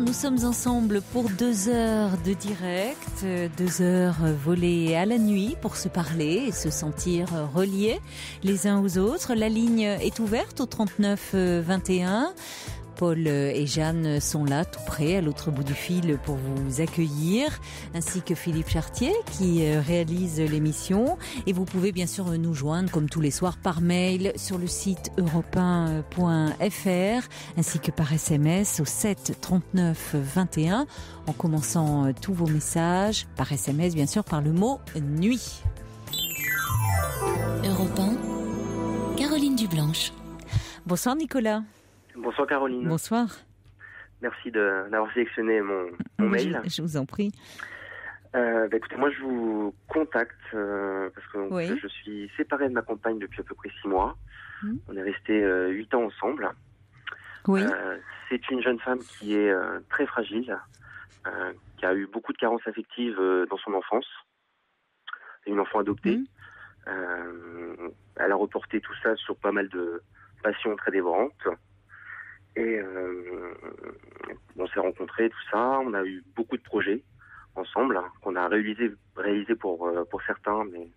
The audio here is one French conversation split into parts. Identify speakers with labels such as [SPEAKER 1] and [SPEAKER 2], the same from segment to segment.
[SPEAKER 1] nous sommes ensemble pour 2 heures de direct, 2 heures volées à la nuit pour se parler et se sentir reliés les uns aux autres. La ligne est ouverte au 39 21. Paul et Jeanne sont là, tout près, à l'autre bout du fil pour vous accueillir, ainsi que Philippe Chartier qui réalise l'émission. Et vous pouvez bien sûr nous joindre, comme tous les soirs, par mail sur le site europe1.fr, ainsi que par SMS au 7 39 21, en commençant tous vos messages, par SMS bien sûr, par le mot « nuit ».
[SPEAKER 2] Europe 1, Caroline Dublanche.
[SPEAKER 1] Bonsoir Nicolas.
[SPEAKER 3] Bonsoir Caroline.
[SPEAKER 1] Bonsoir.
[SPEAKER 3] Merci d'avoir sélectionné mon mail.
[SPEAKER 1] Je vous en prie.
[SPEAKER 3] Écoutez, moi je vous contacte parce que je suis séparé de ma compagne depuis à peu près 6 mois. On est resté 8 ans ensemble.
[SPEAKER 1] Oui.
[SPEAKER 3] C'est une jeune femme qui est très fragile, qui a eu beaucoup de carences affectives dans son enfance. C'est une enfant adoptée. Elle a reporté tout ça sur pas mal de passions très dévorantes. Et on s'est rencontrés, tout ça. On a eu beaucoup de projets ensemble qu'on a réalisé pour certains, mais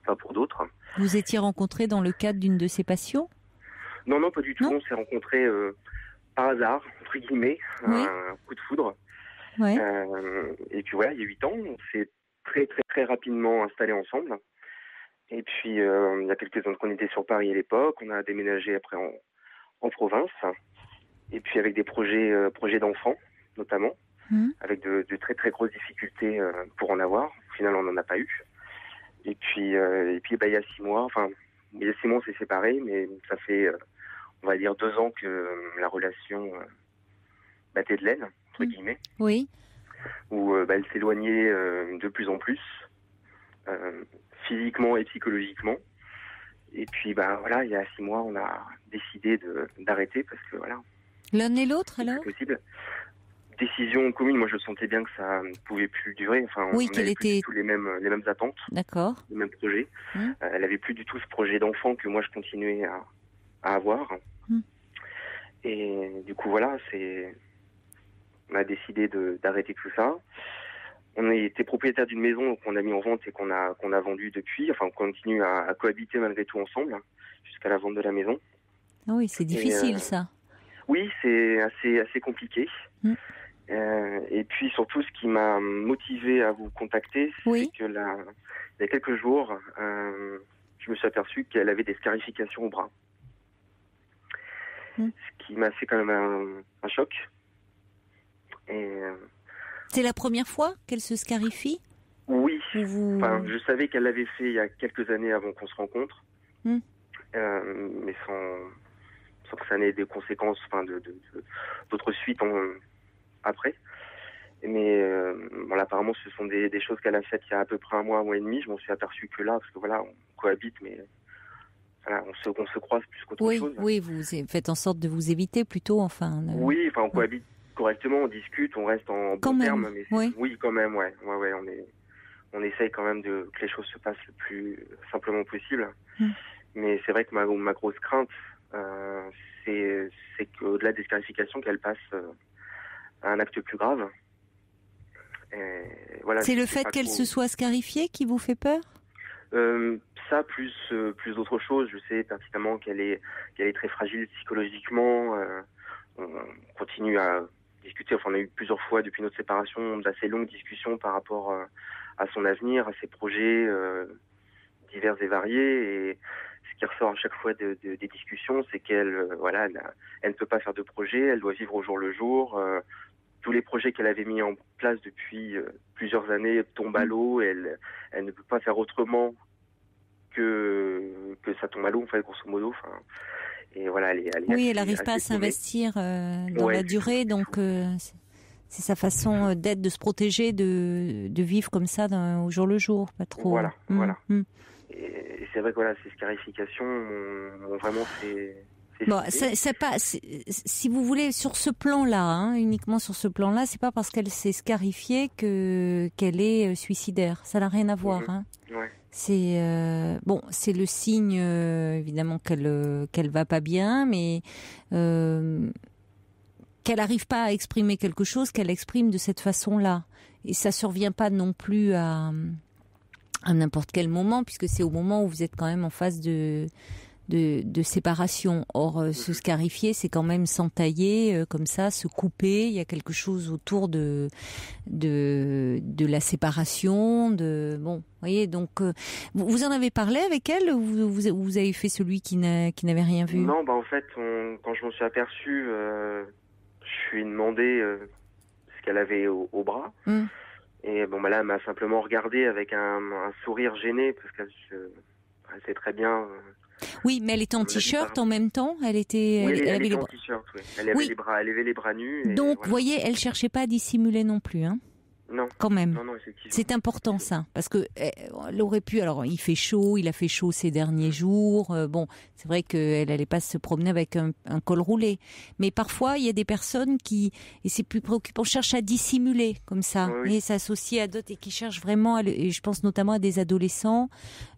[SPEAKER 3] pas pour d'autres.
[SPEAKER 1] Vous étiez rencontrés dans le cadre d'une de ces passions ?
[SPEAKER 3] Non, pas du tout. On s'est rencontrés par hasard, entre guillemets, un coup de foudre.
[SPEAKER 1] Ouais.
[SPEAKER 3] Et puis voilà, il y a 8 ans, on s'est très très très rapidement installés ensemble. Et puis il y a quelques années qu'on était sur Paris à l'époque, on a déménagé après en province. Et puis avec des projets d'enfants, notamment, avec de très très grosses difficultés pour en avoir. Au final, on n'en a pas eu. Et puis il y a 6 mois, on s'est séparés, mais ça fait, on va dire, 2 ans que la relation battait de l'aile, entre guillemets.
[SPEAKER 1] Oui.
[SPEAKER 3] Où elle s'éloignait de plus en plus, physiquement et psychologiquement. Et puis, il y a 6 mois, on a décidé d'arrêter parce que, voilà.
[SPEAKER 1] L'un et l'autre, alors ?
[SPEAKER 3] C'est possible. Décision commune, moi je sentais bien que ça ne pouvait plus durer. On avait plus du tout les mêmes attentes. D'accord. Les mêmes projets. Elle avait plus du tout ce projet d'enfant que moi je continuais à avoir. Et du coup, voilà, on a décidé d'arrêter tout ça. On était propriétaire d'une maison qu'on a mis en vente et qu'on a vendue depuis. On continue à cohabiter malgré tout ensemble jusqu'à la vente de la maison.
[SPEAKER 1] Ah oui, c'est difficile ça.
[SPEAKER 3] Oui, c'est assez compliqué. Et puis surtout, ce qui m'a motivé à vous contacter, c'est que il y a quelques jours, je me suis aperçu qu'elle avait des scarifications au bras. Ce qui m'a fait quand même un choc. Et
[SPEAKER 1] c'est la première fois qu'elle se scarifie ?
[SPEAKER 3] Oui. Je savais qu'elle l'avait fait il y a quelques années avant qu'on se rencontre. Mais sans que ça n'ait des conséquences, d'autres suites après. Mais apparemment, ce sont des choses qu'elle a faites il y a à peu près 1 mois et demi. Je m'en suis aperçu que là, parce que voilà, on cohabite, mais voilà, on se croise plus qu'autre chose. Oui,
[SPEAKER 1] vous faites en sorte de vous éviter plutôt,
[SPEAKER 3] Oui, on cohabite correctement, on discute, on reste en bon terme. Mais oui, quand même, ouais. On essaye quand même que les choses se passent le plus simplement possible. Mais c'est vrai que ma grosse crainte, c'est qu'au-delà des scarifications, qu'elle passe à un acte plus grave. Et voilà,
[SPEAKER 1] c'est le fait qu'elle se soit scarifiée qui vous fait peur ?
[SPEAKER 3] Ça, plus d'autres choses. Je sais pertinemment qu'elle est très fragile psychologiquement. On continue à discuter. On a eu plusieurs fois depuis notre séparation d'assez longues discussions par rapport à son avenir, à ses projets divers et variés. Et ce qui ressort à chaque fois des discussions, c'est qu'elle elle ne peut pas faire de projet, elle doit vivre au jour le jour. Tous les projets qu'elle avait mis en place depuis plusieurs années tombent à l'eau. Elle ne peut pas faire autrement que ça tombe à l'eau, grosso modo. Et voilà,
[SPEAKER 1] elle n'arrive pas à s'investir dans la durée, donc c'est sa façon d'être, de se protéger, de vivre comme ça au jour le jour, pas trop.
[SPEAKER 3] Voilà. Et c'est vrai que ces scarifications ont vraiment fait.
[SPEAKER 1] Si vous voulez, sur ce plan-là, uniquement sur ce plan-là, c'est pas parce qu'elle s'est scarifiée qu'elle est suicidaire. Ça n'a rien à voir. C'est c'est le signe évidemment qu'elle va pas bien, mais qu'elle n'arrive pas à exprimer quelque chose, qu'elle exprime de cette façon-là. Et ça survient pas non plus à n'importe quel moment, puisque c'est au moment où vous êtes quand même en phase de séparation. Or, se scarifier, c'est quand même s'entailler comme ça, se couper. Il y a quelque chose autour de la séparation. Bon, voyez. Donc, vous en avez parlé avec elle, ou vous avez fait celui qui n'avait rien vu?
[SPEAKER 3] Non, en fait, quand je m'en suis aperçu, je lui ai demandé ce qu'elle avait au bras. Et là, elle m'a simplement regardé avec un sourire gêné, parce qu'elle sait très bien.
[SPEAKER 1] Oui, mais elle était en t-shirt en même temps. Elle était.
[SPEAKER 3] Oui,
[SPEAKER 1] elle avait
[SPEAKER 3] était
[SPEAKER 1] les
[SPEAKER 3] en
[SPEAKER 1] bras.
[SPEAKER 3] t-shirt. Oui. Elle avait les bras nus. Et
[SPEAKER 1] Donc,
[SPEAKER 3] voilà.
[SPEAKER 1] vous voyez, elle cherchait pas à dissimuler non plus, hein.
[SPEAKER 3] Non.
[SPEAKER 1] Quand même.
[SPEAKER 3] Non, effectivement.
[SPEAKER 1] C'est important ça, parce que elle aurait pu. Alors, il fait chaud, il a fait chaud ces derniers jours. Bon, c'est vrai qu'elle allait pas se promener avec un col roulé, mais parfois il y a des personnes qui, et c'est plus préoccupant, cherchent à dissimuler comme ça,
[SPEAKER 3] Oui.
[SPEAKER 1] et s'associent à d'autres et qui cherchent vraiment. Et je pense notamment à des adolescents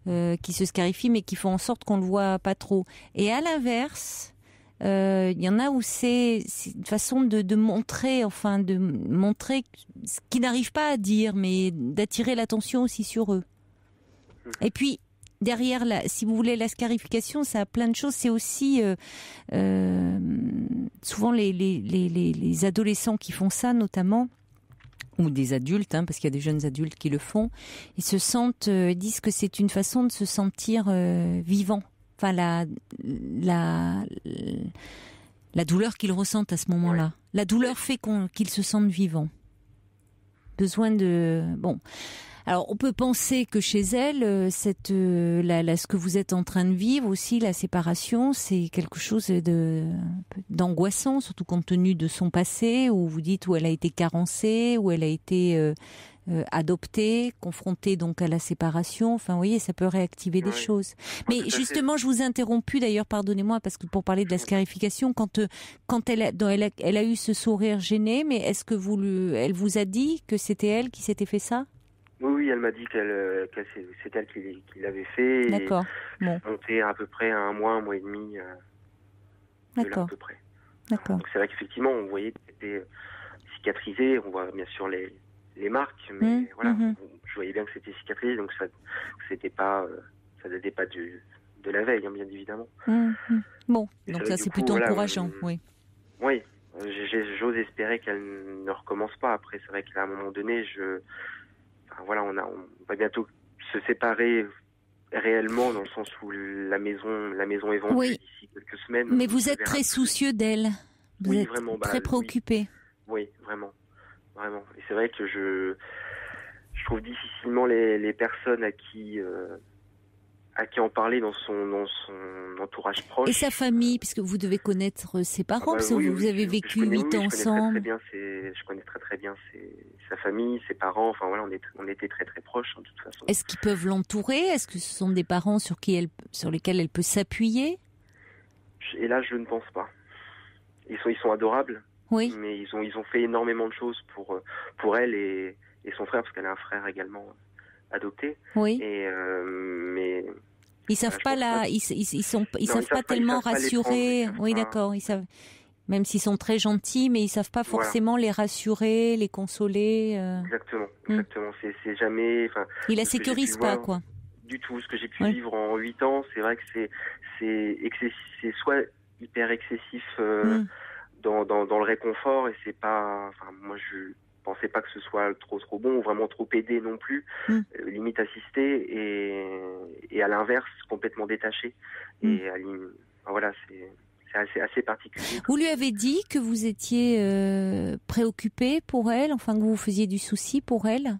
[SPEAKER 1] qui se scarifient, mais qui font en sorte qu'on le voit pas trop. Et à l'inverse. Il y en a où c'est une façon de montrer, ce qu'ils n'arrivent pas à dire, mais d'attirer l'attention aussi sur eux. Et puis, derrière, si vous voulez, la scarification, ça a plein de choses. C'est aussi souvent les adolescents qui font ça, notamment, ou des adultes, parce qu'il y a des jeunes adultes qui le font, ils disent que c'est une façon de se sentir vivant. Enfin, la douleur qu'ils ressentent à ce moment-là. Ouais. La douleur fait qu'ils se sentent vivants. Besoin de... Bon. Alors, on peut penser que chez elle, ce que vous êtes en train de vivre aussi, la séparation, c'est quelque chose d'angoissant, surtout compte tenu de son passé, où vous dites où elle a été carencée, où elle a été... adoptée, confrontée donc à la séparation. Enfin, vous voyez, ça peut réactiver des choses. Mais justement, je vous ai interrompu d'ailleurs, pardonnez-moi, parce que pour parler de la scarification, quand elle a eu ce sourire gêné, mais est-ce que elle vous a dit que c'était elle qui s'était fait ça?
[SPEAKER 3] Oui, elle m'a dit que c'est elle qui l'avait fait.
[SPEAKER 1] D'accord. Bon.
[SPEAKER 3] Monté à peu près à un mois et demi.
[SPEAKER 1] D'accord.
[SPEAKER 3] À peu près.
[SPEAKER 1] D'accord.
[SPEAKER 3] Donc c'est vrai qu'effectivement, on voyait qu'elle était cicatrisée. On voit bien sûr les marques, mais je voyais bien que c'était cicatrisé, donc ça datait pas de la veille, bien évidemment.
[SPEAKER 1] Bon, donc ça c'est plutôt encourageant, oui.
[SPEAKER 3] Oui, j'ose espérer qu'elle ne recommence pas. Après, c'est vrai qu'à un moment donné, on va bientôt se séparer réellement, dans le sens où la maison est vendue d'ici quelques semaines.
[SPEAKER 1] Mais vous êtes très soucieux d'elle. Vous êtes vraiment, très préoccupé.
[SPEAKER 3] Oui, vraiment. Vraiment. Et c'est vrai que je trouve difficilement les personnes à qui en parler dans son entourage proche.
[SPEAKER 1] Et sa famille, puisque vous devez connaître ses parents, parce que vous avez vécu 8 ans ensemble.
[SPEAKER 3] Je connais très très bien sa famille, ses parents. Enfin voilà, on était très très proches de toute façon.
[SPEAKER 1] Est-ce qu'ils peuvent l'entourer? Est-ce que ce sont des parents sur lesquels elle peut s'appuyer?
[SPEAKER 3] Et là, je ne pense pas. Ils sont adorables.
[SPEAKER 1] Oui.
[SPEAKER 3] Mais ils ont fait énormément de choses pour elle et son frère, parce qu'elle a un frère également adopté.
[SPEAKER 1] Oui.
[SPEAKER 3] Mais
[SPEAKER 1] ils savent pas ils savent pas tellement rassurer. Oui, d'accord. Ils savent, même s'ils sont très gentils, mais ils savent pas forcément les rassurer, les consoler.
[SPEAKER 3] Exactement. C'est jamais.
[SPEAKER 1] Ils la sécurisent pas, quoi.
[SPEAKER 3] Du tout. Ce que j'ai pu vivre en 8 ans, c'est vrai que c'est soit hyper excessif. Dans le réconfort, et c'est pas, moi je pensais pas que ce soit trop bon ou vraiment trop aidé non plus, limite assisté, et à l'inverse complètement détaché. Et voilà, c'est assez particulier.
[SPEAKER 1] Vous lui avez dit que vous étiez préoccupé pour elle, que vous faisiez du souci pour elle?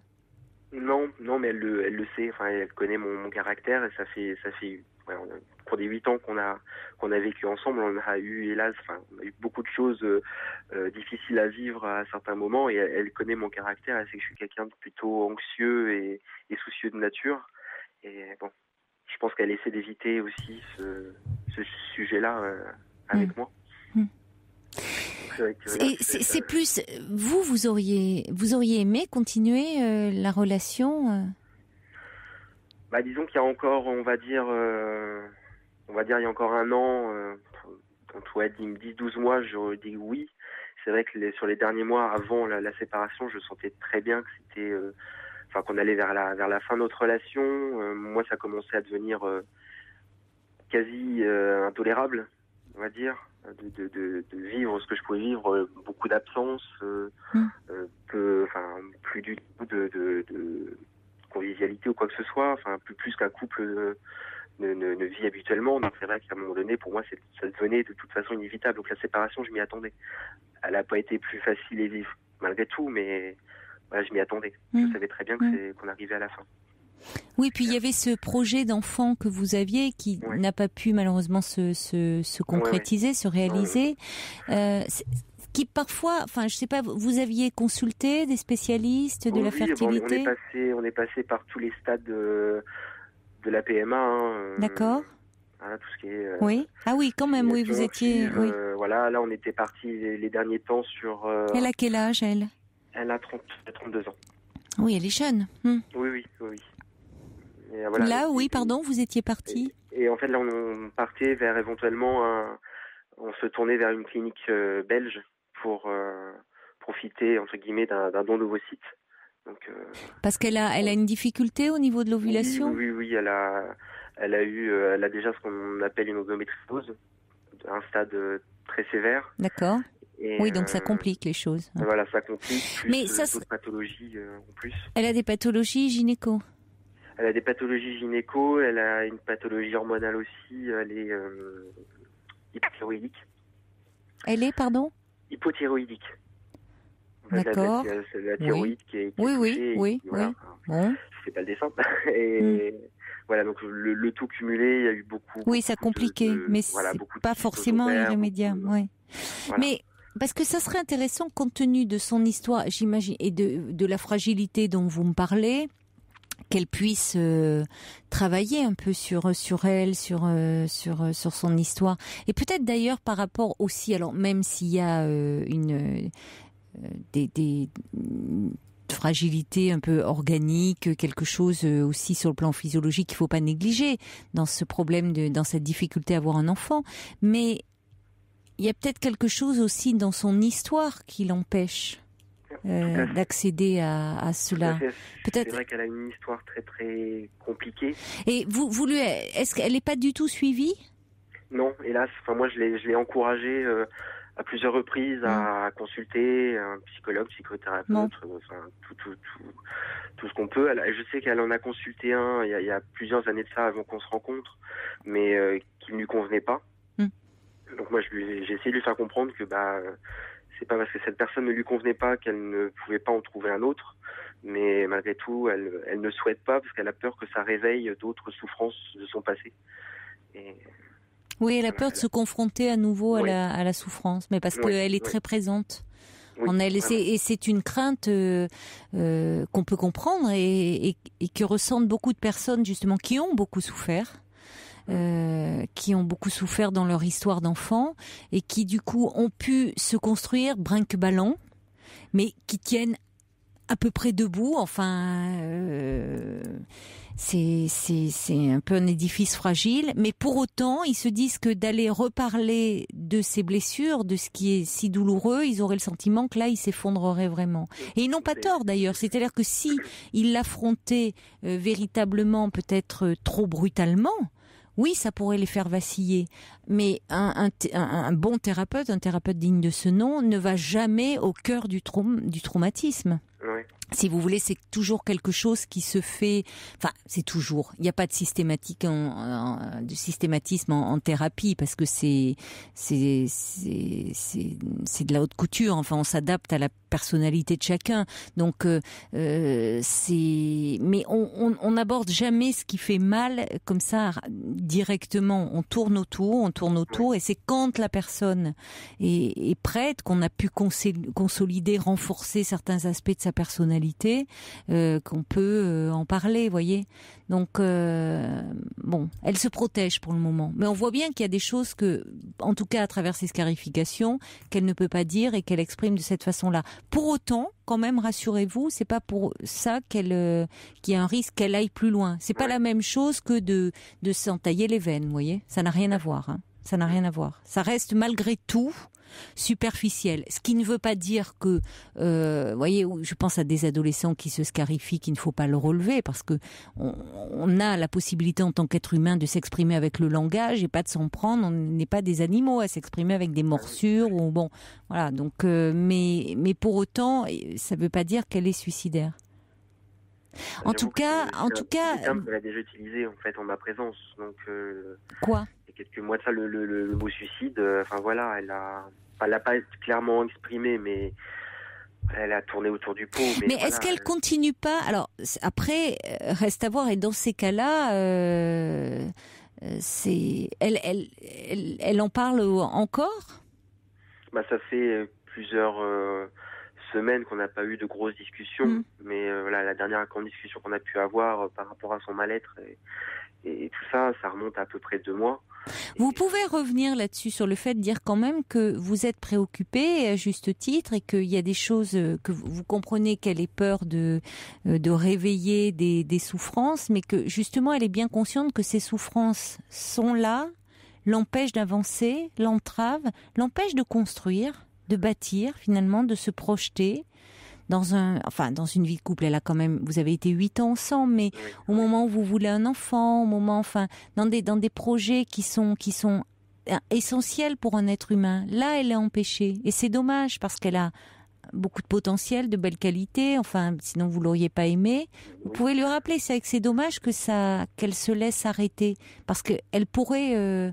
[SPEAKER 1] Non,
[SPEAKER 3] mais elle le sait. Elle connaît mon caractère, et ça fait pour des 8 ans qu'on a vécu ensemble, on a eu, hélas, on a eu beaucoup de choses difficiles à vivre à certains moments, et elle connaît mon caractère. Elle sait que je suis quelqu'un de plutôt anxieux et soucieux de nature. Et bon, je pense qu'elle essaie d'éviter aussi ce sujet-là avec moi.
[SPEAKER 1] C'est plus, vous auriez aimé continuer la relation
[SPEAKER 3] disons qu'il y a encore, on va dire il y a encore un an, entre 10-12 mois, j'aurais dit oui. c'est vrai que sur les derniers mois avant la séparation, je sentais très bien que c'était, qu'on allait vers la fin de notre relation. Moi, ça commençait à devenir quasi intolérable, on va dire, de vivre ce que je pouvais vivre, beaucoup d'absence, plus du tout de convivialité ou quoi que ce soit, plus qu'un couple ne vit habituellement. Donc c'est vrai qu'à un moment donné, pour moi, ça devenait de toute façon inévitable. Donc la séparation, je m'y attendais. Elle n'a pas été plus facile à vivre, malgré tout, mais voilà, je m'y attendais. Je savais très bien qu'on arrivait à la fin.
[SPEAKER 1] Oui, puis il y avait ce projet d'enfant que vous aviez qui n'a pas pu malheureusement se concrétiser, se réaliser. Qui parfois, je sais pas, vous aviez consulté des spécialistes de la fertilité?
[SPEAKER 3] On est passé par tous les stades de la PMA.
[SPEAKER 1] D'accord.
[SPEAKER 3] Voilà, tout ce qui est.
[SPEAKER 1] Oui. Ah oui, quand même, oui, vous étiez. Oui.
[SPEAKER 3] Voilà, là, on était parti les derniers temps sur.
[SPEAKER 1] Elle a quel âge, elle?
[SPEAKER 3] Elle a 32 ans.
[SPEAKER 1] Oui, elle est jeune.
[SPEAKER 3] Oui. Et, voilà,
[SPEAKER 1] là, pardon, vous étiez parti.
[SPEAKER 3] Et en fait, là, on partait vers éventuellement on se tournait vers une clinique belge pour profiter entre guillemets d'un don d'ovocytes. Donc.
[SPEAKER 1] Parce qu'elle a une difficulté au niveau de l'ovulation.
[SPEAKER 3] Oui, elle a déjà ce qu'on appelle une endométriose, un stade très sévère.
[SPEAKER 1] D'accord. Et oui, donc ça complique les choses.
[SPEAKER 3] Voilà, ça complique. Plus d'autres pathologies en plus.
[SPEAKER 1] Elle a des pathologies gynéco.
[SPEAKER 3] Elle a des pathologies gynéco, elle a une pathologie hormonale aussi, elle est hypothyroïdique.
[SPEAKER 1] Elle est, pardon?
[SPEAKER 3] Hypothyroïdique.
[SPEAKER 1] D'accord.
[SPEAKER 3] C'est la thyroïde qui est touchée.
[SPEAKER 1] Oui.
[SPEAKER 3] Voilà.
[SPEAKER 1] Bon.
[SPEAKER 3] Je fais pas le dessin. Et voilà, donc le tout cumulé, il y a eu beaucoup.
[SPEAKER 1] Oui, ça compliquait, mais
[SPEAKER 3] voilà,
[SPEAKER 1] c'est pas forcément irrémédiable. Voilà. Mais parce que ça serait intéressant, compte tenu de son histoire, j'imagine, et de la fragilité dont vous me parlez, qu'elle puisse travailler un peu sur elle, sur son histoire, et peut-être d'ailleurs par rapport aussi, alors même s'il y a des fragilité un peu organique, quelque chose aussi sur le plan physiologique qu'il faut pas négliger dans ce problème dans cette difficulté à avoir un enfant, mais il y a peut-être quelque chose aussi dans son histoire qui l'empêche d'accéder à cela.
[SPEAKER 3] Peut-être. C'est vrai qu'elle a une histoire très très compliquée.
[SPEAKER 1] Et est-ce qu'elle n'est pas du tout suivie? Non,
[SPEAKER 3] hélas. Moi, je l'ai encouragée à plusieurs reprises à consulter un psychologue, psychothérapeute, tout ce qu'on peut. Je sais qu'elle en a consulté un il y a plusieurs années de ça avant qu'on se rencontre, mais qui ne lui convenait pas. Donc moi, j'ai essayé de lui faire comprendre que c'est pas parce que cette personne ne lui convenait pas qu'elle ne pouvait pas en trouver un autre, mais malgré tout, elle ne souhaite pas parce qu'elle a peur que ça réveille d'autres souffrances de son passé.
[SPEAKER 1] Oui, elle a peur de se confronter à nouveau à la souffrance, mais parce qu'elle est très présente en elle. Et c'est une crainte qu'on peut comprendre et que ressentent beaucoup de personnes justement qui ont beaucoup souffert. Qui ont beaucoup souffert dans leur histoire d'enfant et qui du coup ont pu se construire brinque-ballant, mais qui tiennent à peu près debout. C'est un peu un édifice fragile, mais pour autant, ils se disent que d'aller reparler de ces blessures, de ce qui est si douloureux, ils auraient le sentiment que là, ils s'effondreraient vraiment. Et ils n'ont pas tort d'ailleurs. C'est-à-dire que si ils l'affrontaient véritablement, peut-être trop brutalement, oui, ça pourrait les faire vaciller. Mais un bon thérapeute, un thérapeute digne de ce nom, ne va jamais au cœur du traumatisme.
[SPEAKER 3] Oui.
[SPEAKER 1] Si vous voulez, c'est toujours quelque chose qui se fait. Enfin, c'est toujours. Il n'y a pas de systématisme en thérapie parce que c'est de la haute couture. Enfin, on s'adapte à la personnalité de chacun. Donc, mais on n'aborde jamais ce qui fait mal comme ça directement. On tourne autour, et c'est quand la personne est prête qu'on a pu consolider, renforcer certains aspects de sa personnalité. Qu'on peut en parler, voyez. Donc, elle se protège pour le moment. Mais on voit bien qu'il y a des choses que, en tout cas à travers ces scarifications, qu'elle ne peut pas dire et qu'elle exprime de cette façon-là. Pour autant, quand même, rassurez-vous, c'est pas pour ça qu'il y a un risque qu'elle aille plus loin. C'est pas la même chose que de s'entailler les veines, vous voyez. Ça n'a rien à voir. Ça n'a rien à voir. Ça reste malgré tout superficielle. Ce qui ne veut pas dire que, voyez, je pense à des adolescents qui se scarifient, qu'il ne faut pas le relever, parce que on a la possibilité en tant qu'être humain de s'exprimer avec le langage et pas de s'en prendre. On n'est pas des animaux à s'exprimer avec des morsures ou bon, voilà. Donc, mais pour autant, ça ne veut pas dire qu'elle est suicidaire. En tout cas,
[SPEAKER 3] c'est un terme qu'elle a déjà utilisé en fait en ma présence. Donc
[SPEAKER 1] quoi?
[SPEAKER 3] Il y a quelques mois de ça, le mot suicide. Enfin voilà, elle l'a pas clairement exprimé, mais elle a tourné autour du pot.
[SPEAKER 1] Mais voilà, est-ce qu'elle continue pas? Alors après, reste à voir. Et dans ces cas-là, elle en parle encore?
[SPEAKER 3] Bah ça fait plusieurs semaines qu'on n'a pas eu de grosses discussions, mais voilà, la dernière grande discussion qu'on a pu avoir par rapport à son mal-être et tout ça, ça remonte à peu près 2 mois.
[SPEAKER 1] Vous pouvez revenir là-dessus sur le fait de dire quand même que vous êtes préoccupé à juste titre et qu'il y a des choses que vous comprenez qu'elle ait peur de réveiller des souffrances, mais que justement elle est bien consciente que ces souffrances sont là, l'empêchent d'avancer, l'entravent, l'empêchent de construire, de bâtir finalement, de se projeter dans une vie de couple. Elle a quand même, vous avez été 8 ans ensemble, mais au moment où vous voulez un enfant, dans des projets qui sont essentiels pour un être humain, là elle est empêchée. Et c'est dommage parce qu'elle a beaucoup de potentiel, de belles qualités, sinon vous l'auriez pas aimée. Vous pouvez lui rappeler, c'est que c'est dommage qu'elle se laisse arrêter parce qu'elle pourrait,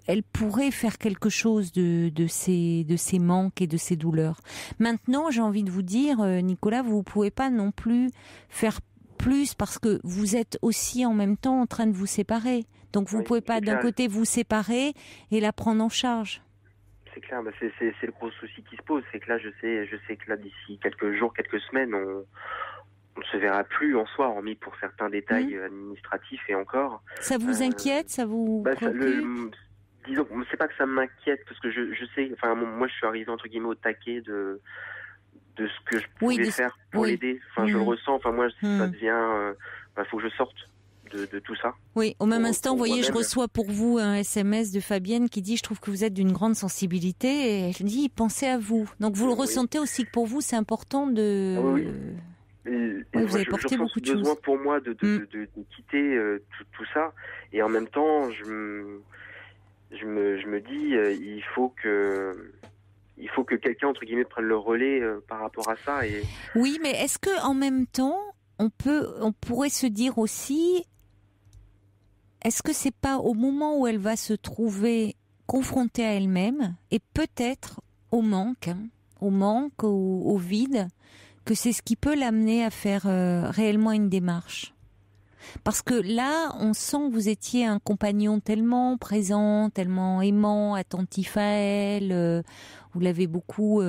[SPEAKER 1] elle pourrait faire quelque chose de ces manques et de ces douleurs. Maintenant, j'ai envie de vous dire, Nicolas, vous ne pouvez pas non plus faire plus parce que vous êtes aussi en même temps en train de vous séparer. Donc vous ne pouvez pas d'un côté vous séparer et la prendre en charge.
[SPEAKER 3] C'est clair, bah c'est le gros souci qui se pose. C'est que là, je sais que là, d'ici quelques jours, quelques semaines, on ne se verra plus en soi, hormis pour certains détails administratifs et encore. Ça vous
[SPEAKER 1] inquiète, ça vous préoccupe?
[SPEAKER 3] Disons, c'est pas que ça m'inquiète, parce que je sais, moi je suis arrivé entre guillemets au taquet de ce que je pouvais faire pour l'aider. Je le ressens, moi ça devient, faut que je sorte de tout ça.
[SPEAKER 1] Oui, au même instant, vous voyez, je reçois pour vous un SMS de Fabienne qui dit « Je trouve que vous êtes d'une grande sensibilité » et elle dit « Pensez à vous ». Donc vous le ressentez aussi que pour vous c'est important de... vous avez porté beaucoup de choses.
[SPEAKER 3] J'ai besoin pour moi de quitter tout ça, et en même temps je me dis, il faut que quelqu'un entre guillemets prenne le relais par rapport à ça. Et...
[SPEAKER 1] Oui, mais est-ce que en même temps, on pourrait se dire aussi, est-ce que c'est pas au moment où elle va se trouver confrontée à elle-même et peut-être au manque, au vide, que c'est ce qui peut l'amener à faire réellement une démarche? Parce que là, on sent que vous étiez un compagnon tellement présent, tellement aimant, attentif à elle. Vous l'avez beaucoup, vous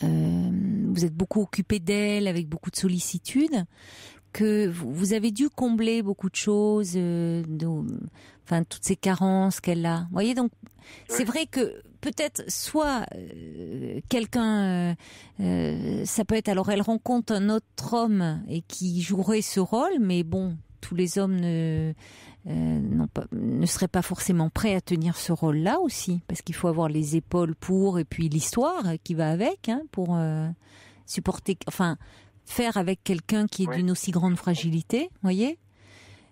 [SPEAKER 1] êtes beaucoup occupé d'elle, avec beaucoup de sollicitude, que vous avez dû combler beaucoup de choses, toutes ces carences qu'elle a. Vous voyez, donc c'est vrai que peut-être soit quelqu'un, ça peut être, alors elle rencontre un autre homme et qui jouerait ce rôle, mais bon, tous les hommes ne seraient pas forcément prêts à tenir ce rôle-là aussi, parce qu'il faut avoir les épaules pour, et puis l'histoire qui va avec, pour supporter, faire avec quelqu'un qui est d'une aussi grande fragilité, voyez.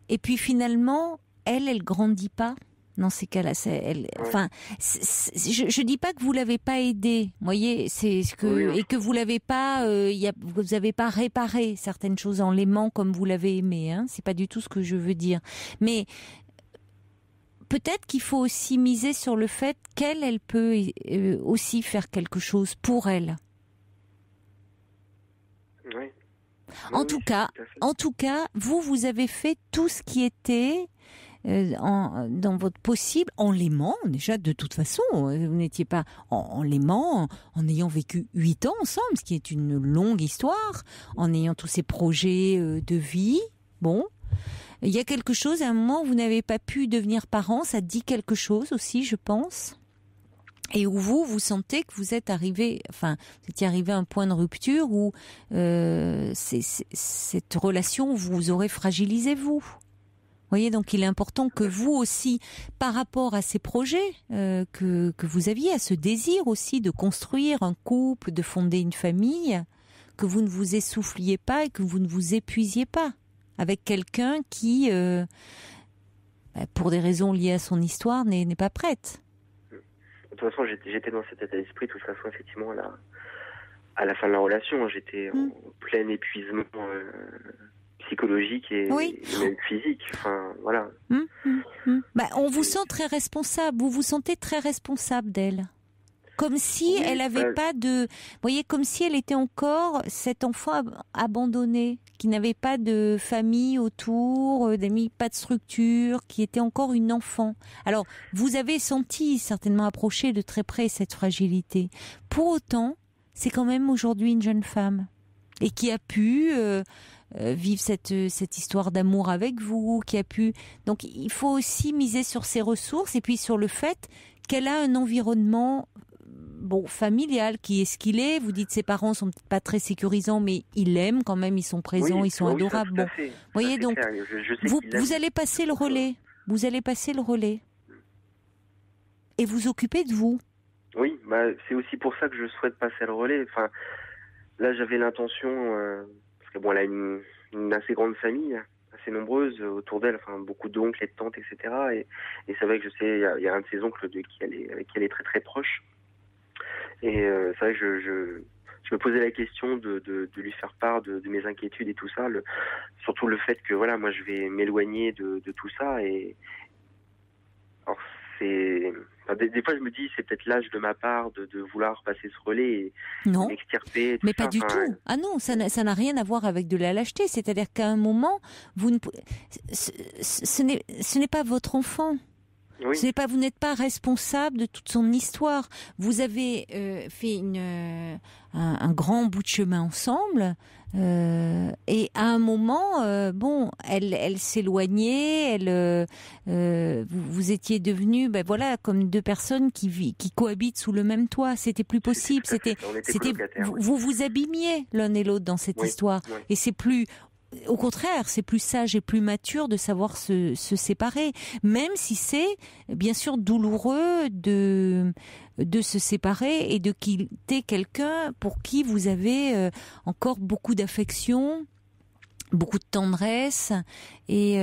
[SPEAKER 1] Et puis finalement, elle grandit pas. Dans ces cas-là, je dis pas que vous l'avez pas aidé, voyez, et que vous l'avez pas, vous avez pas réparé certaines choses en l'aimant comme vous l'avez aimé, c'est pas du tout ce que je veux dire. Mais peut-être qu'il faut aussi miser sur le fait qu'elle peut aussi faire quelque chose pour elle.
[SPEAKER 3] Oui.
[SPEAKER 1] En tout cas, vous avez fait tout ce qui était dans votre possible, en l'aimant déjà, de toute façon, vous n'étiez pas en l'aimant, en ayant vécu 8 ans ensemble, ce qui est une longue histoire, en ayant tous ces projets de vie. Bon, il y a quelque chose, à un moment où vous n'avez pas pu devenir parent, ça dit quelque chose aussi, je pense. Et où vous sentez que vous êtes arrivé, vous étiez arrivé à un point de rupture où cette relation vous aurait fragilisé, vous. Voyez, donc il est important que vous aussi, par rapport à ces projets que vous aviez, à ce désir aussi de construire un couple, de fonder une famille, que vous ne vous essouffliez pas et que vous ne vous épuisiez pas avec quelqu'un qui, pour des raisons liées à son histoire, n'est pas prête.
[SPEAKER 3] De toute façon, j'étais dans cet état d'esprit, de toute façon, effectivement, à la fin de la relation. J'étais en plein épuisement psychologique et même physique. Enfin, voilà.
[SPEAKER 1] On vous sent très responsable. Vous vous sentez très responsable d'elle. Comme si elle avait pas de... Vous voyez, comme si elle était encore cet enfant abandonné, qui n'avait pas de famille autour, d'amis, pas de structure, qui était encore une enfant. Alors, vous avez senti certainement approcher de très près cette fragilité. Pour autant, c'est quand même aujourd'hui une jeune femme. Et qui a pu... vivre cette histoire d'amour avec vous, qui a pu... Donc, il faut aussi miser sur ses ressources et puis sur le fait qu'elle a un environnement familial qui est ce qu'il est. Vous dites ses parents sont peut-être pas très sécurisants, mais ils l'aiment quand même, ils sont présents, ils sont adorables. Bon, vous voyez, donc, vous allez passer le relais. Vous allez passer le relais. Et vous occuper de vous.
[SPEAKER 3] Oui, c'est aussi pour ça que je souhaite passer le relais. Enfin, là, j'avais l'intention... Parce que elle a une assez grande famille, assez nombreuse autour d'elle, enfin beaucoup d'oncles et de tantes, etc. Et c'est vrai que je sais, il y a un de ses oncles avec qui elle est très très proche. Et c'est vrai que je me posais la question de lui faire part de mes inquiétudes et tout ça, surtout le fait que voilà, moi je vais m'éloigner de tout ça. Et alors c'est... Des fois, je me dis, c'est peut-être l'âge de ma part de vouloir passer ce relais et m'extirper.
[SPEAKER 1] Mais pas du tout. Ah non, ça n'a rien à voir avec de la lâcheté. C'est-à-dire qu'à un moment, ce n'est pas votre enfant. Oui. Vous n'êtes pas responsable de toute son histoire. Vous avez fait un grand bout de chemin ensemble. Et à un moment, elle s'éloignait, vous étiez devenus, comme deux personnes qui cohabitent sous le même toit. C'était plus possible. Vous abîmiez l'un et l'autre dans cette histoire. Oui. Et c'est plus. Au contraire, c'est plus sage et plus mature de savoir se séparer, même si c'est bien sûr douloureux de se séparer et de quitter quelqu'un pour qui vous avez encore beaucoup d'affection, beaucoup de tendresse et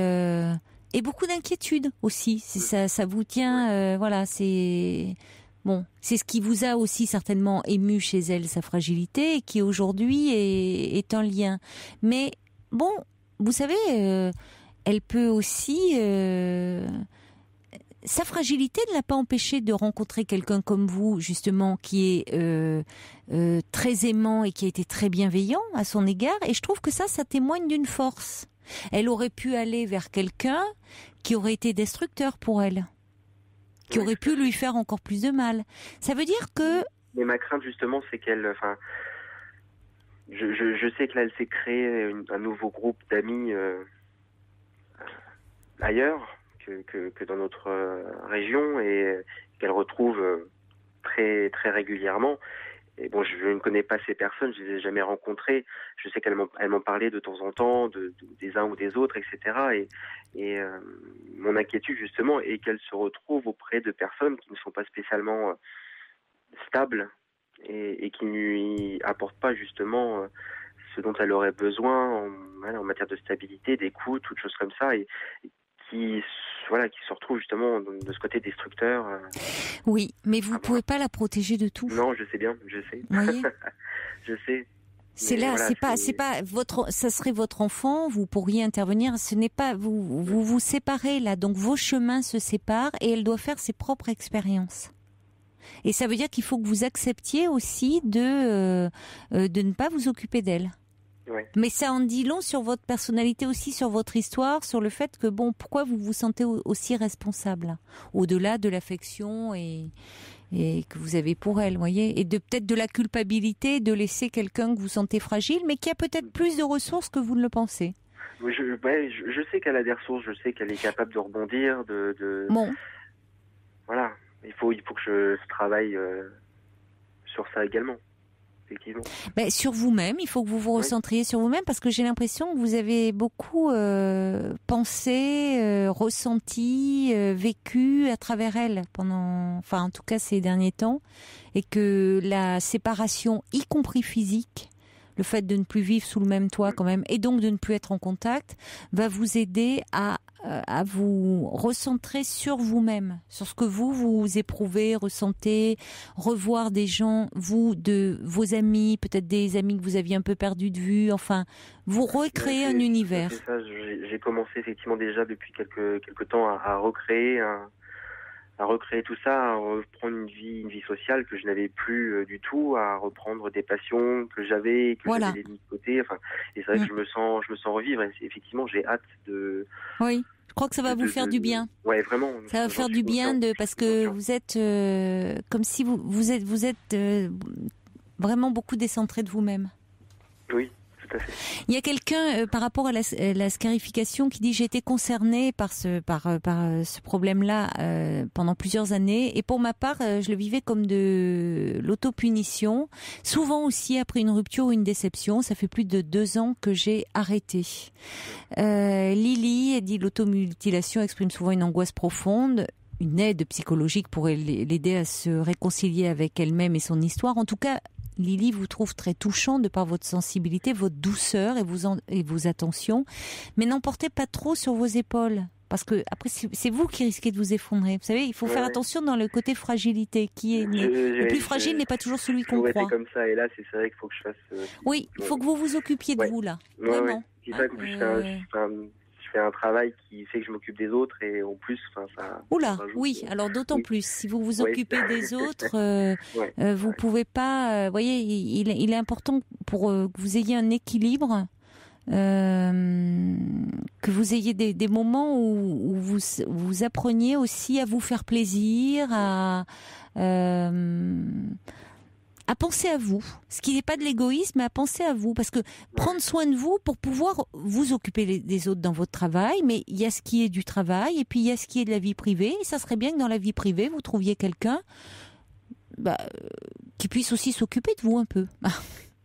[SPEAKER 1] beaucoup d'inquiétude aussi. Si ça vous tient, c'est... Bon, c'est ce qui vous a aussi certainement ému chez elle, sa fragilité, et qui aujourd'hui est un lien. Mais bon, vous savez, elle peut aussi... sa fragilité ne l'a pas empêché de rencontrer quelqu'un comme vous, justement, qui est très aimant et qui a été très bienveillant à son égard. Et je trouve que ça témoigne d'une force. Elle aurait pu aller vers quelqu'un qui aurait été destructeur pour elle, qui aurait pu lui faire encore plus de mal. Ça veut dire que...
[SPEAKER 3] Mais ma crainte, justement, c'est qu'elle... Je sais que là, elle s'est créé un nouveau groupe d'amis ailleurs que dans notre région et qu'elle retrouve très très régulièrement. Et bon, je ne connais pas ces personnes, je les ai jamais rencontrées. Je sais qu'elles m'en parlaient de temps en temps, des uns ou des autres, etc. Et mon inquiétude justement est qu'elle se retrouve auprès de personnes qui ne sont pas spécialement stables. Et qui ne lui apporte pas justement ce dont elle aurait besoin en matière de stabilité, d'écoute, toutes choses comme ça, et qui se retrouve justement de ce côté destructeur.
[SPEAKER 1] Oui, mais vous ne pouvez pas la protéger de tout.
[SPEAKER 3] Non, je sais bien, je sais.
[SPEAKER 1] Vous voyez
[SPEAKER 3] je sais.
[SPEAKER 1] C'est là, voilà, c'est pas votre, ça serait votre enfant, vous pourriez intervenir, ce n'est pas, vous séparez là, donc vos chemins se séparent et elle doit faire ses propres expériences. Et ça veut dire qu'il faut que vous acceptiez aussi de ne pas vous occuper d'elle.
[SPEAKER 3] Ouais.
[SPEAKER 1] Mais ça en dit long sur votre personnalité aussi, sur votre histoire, sur le fait que pourquoi vous vous sentez aussi responsable, au-delà de l'affection et que vous avez pour elle, voyez, et peut-être de la culpabilité de laisser quelqu'un que vous sentez fragile, mais qui a peut-être plus de ressources que vous ne le pensez.
[SPEAKER 3] Je sais qu'elle a des ressources, je sais qu'elle est capable de rebondir,
[SPEAKER 1] Bon.
[SPEAKER 3] Voilà. Il faut que je travaille sur ça également. effectivement.
[SPEAKER 1] Ben, sur vous-même, il faut que vous vous recentriez sur vous-même parce que j'ai l'impression que vous avez beaucoup pensé, ressenti, vécu à travers elle enfin en tout cas ces derniers temps, et que la séparation, y compris physique, le fait de ne plus vivre sous le même toit quand même, et donc de ne plus être en contact, va vous aider à vous recentrer sur vous-même, sur ce que vous éprouvez, ressentez, revoir des gens, de vos amis, peut-être des amis que vous aviez un peu perdus de vue, enfin, vous recréez un univers.
[SPEAKER 3] C'est ça, j'ai commencé effectivement déjà depuis quelques temps à recréer tout ça, à reprendre une vie sociale que je n'avais plus du tout, à reprendre des passions que j'avais j'avais mis de côté. Enfin, et c'est vrai que je me sens revivre. Et effectivement, j'ai hâte de.
[SPEAKER 1] Oui, je crois que ça va vous faire du bien.
[SPEAKER 3] Ouais, vraiment.
[SPEAKER 1] Ça va faire du bien parce que vous êtes comme si vous êtes vraiment beaucoup décentré de vous-même.
[SPEAKER 3] Oui. Tout à fait.
[SPEAKER 1] Il y a quelqu'un par rapport à la scarification qui dit j'ai été concernée par ce problème-là pendant plusieurs années, et pour ma part je le vivais comme de l'autopunition, souvent aussi après une rupture ou une déception. Ça fait plus de 2 ans que j'ai arrêté. Lily dit l'automutilation exprime souvent une angoisse profonde. Une aide psychologique pourrait l'aider à se réconcilier avec elle-même et son histoire. En tout cas, Lily vous trouve très touchant de par votre sensibilité, votre douceur et vos attentions, mais n'emportez pas trop sur vos épaules, parce que après c'est vous qui risquez de vous effondrer. Vous savez, il faut faire attention dans le côté fragilité, le plus fragile n'est pas toujours celui qu'on croit.
[SPEAKER 3] Comme ça, et là c'est vrai qu'il faut que je fasse.
[SPEAKER 1] Oui, il faut que vous vous occupiez de vous là, vraiment.
[SPEAKER 3] C'est ça que je fais un travail qui fait que je m'occupe des autres, et en plus, ça.
[SPEAKER 1] Oula, oui. Alors d'autant plus, si vous vous occupez des autres, vous pouvez pas. Voyez, il est important pour que vous ayez un équilibre, que vous ayez des moments où vous appreniez aussi à vous faire plaisir, à penser à vous, ce qui n'est pas de l'égoïsme, mais à penser à vous, parce que prendre soin de vous pour pouvoir vous occuper des autres dans votre travail, mais il y a ce qui est du travail, et puis il y a ce qui est de la vie privée, et ça serait bien que dans la vie privée, vous trouviez quelqu'un qui puisse aussi s'occuper de vous un peu.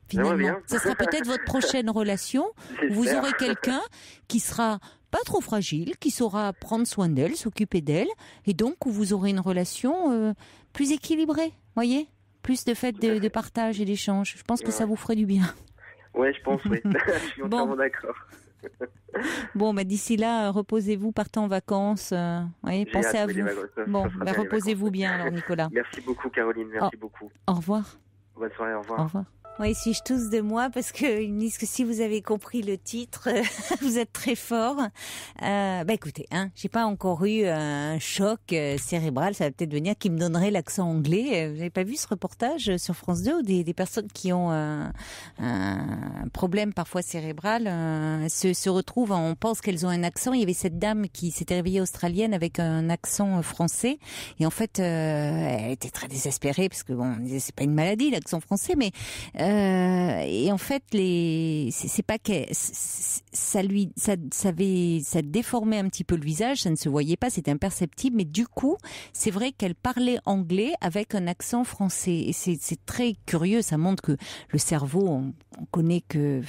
[SPEAKER 1] Finalement, ça sera peut-être votre prochaine relation, où vous aurez quelqu'un qui sera pas trop fragile, qui saura prendre soin d'elle, s'occuper d'elle, et donc où vous aurez une relation plus équilibrée, voyez ? Plus de fait de partage et d'échange. Je pense que ça vous ferait du bien.
[SPEAKER 3] Ouais, je pense, oui. Je suis entièrement d'accord.
[SPEAKER 1] Bon, d'ici là, reposez-vous, partez en vacances. Pensez à vous. Bon, reposez-vous bien alors, Nicolas.
[SPEAKER 3] Merci beaucoup, Caroline. Merci beaucoup.
[SPEAKER 1] Au revoir.
[SPEAKER 3] Bonne soirée, au revoir.
[SPEAKER 1] Au revoir. Oui, suis-je tous de moi parce qu'ils me disent que si vous avez compris le titre, vous êtes très fort. Écoutez, j'ai pas encore eu un choc cérébral, ça va peut-être venir, qui me donnerait l'accent anglais. Vous n'avez pas vu ce reportage sur France 2 où des personnes qui ont un problème parfois cérébral se retrouvent, on pense qu'elles ont un accent. Il y avait cette dame qui s'était réveillée australienne avec un accent français, et en fait elle était très désespérée parce que on disait c'est pas une maladie l'accent français, mais et en fait, c'est pas que ça déformait un petit peu le visage, ça ne se voyait pas, c'était imperceptible, mais du coup, c'est vrai qu'elle parlait anglais avec un accent français, et c'est très curieux. Ça montre que le cerveau, on connaît que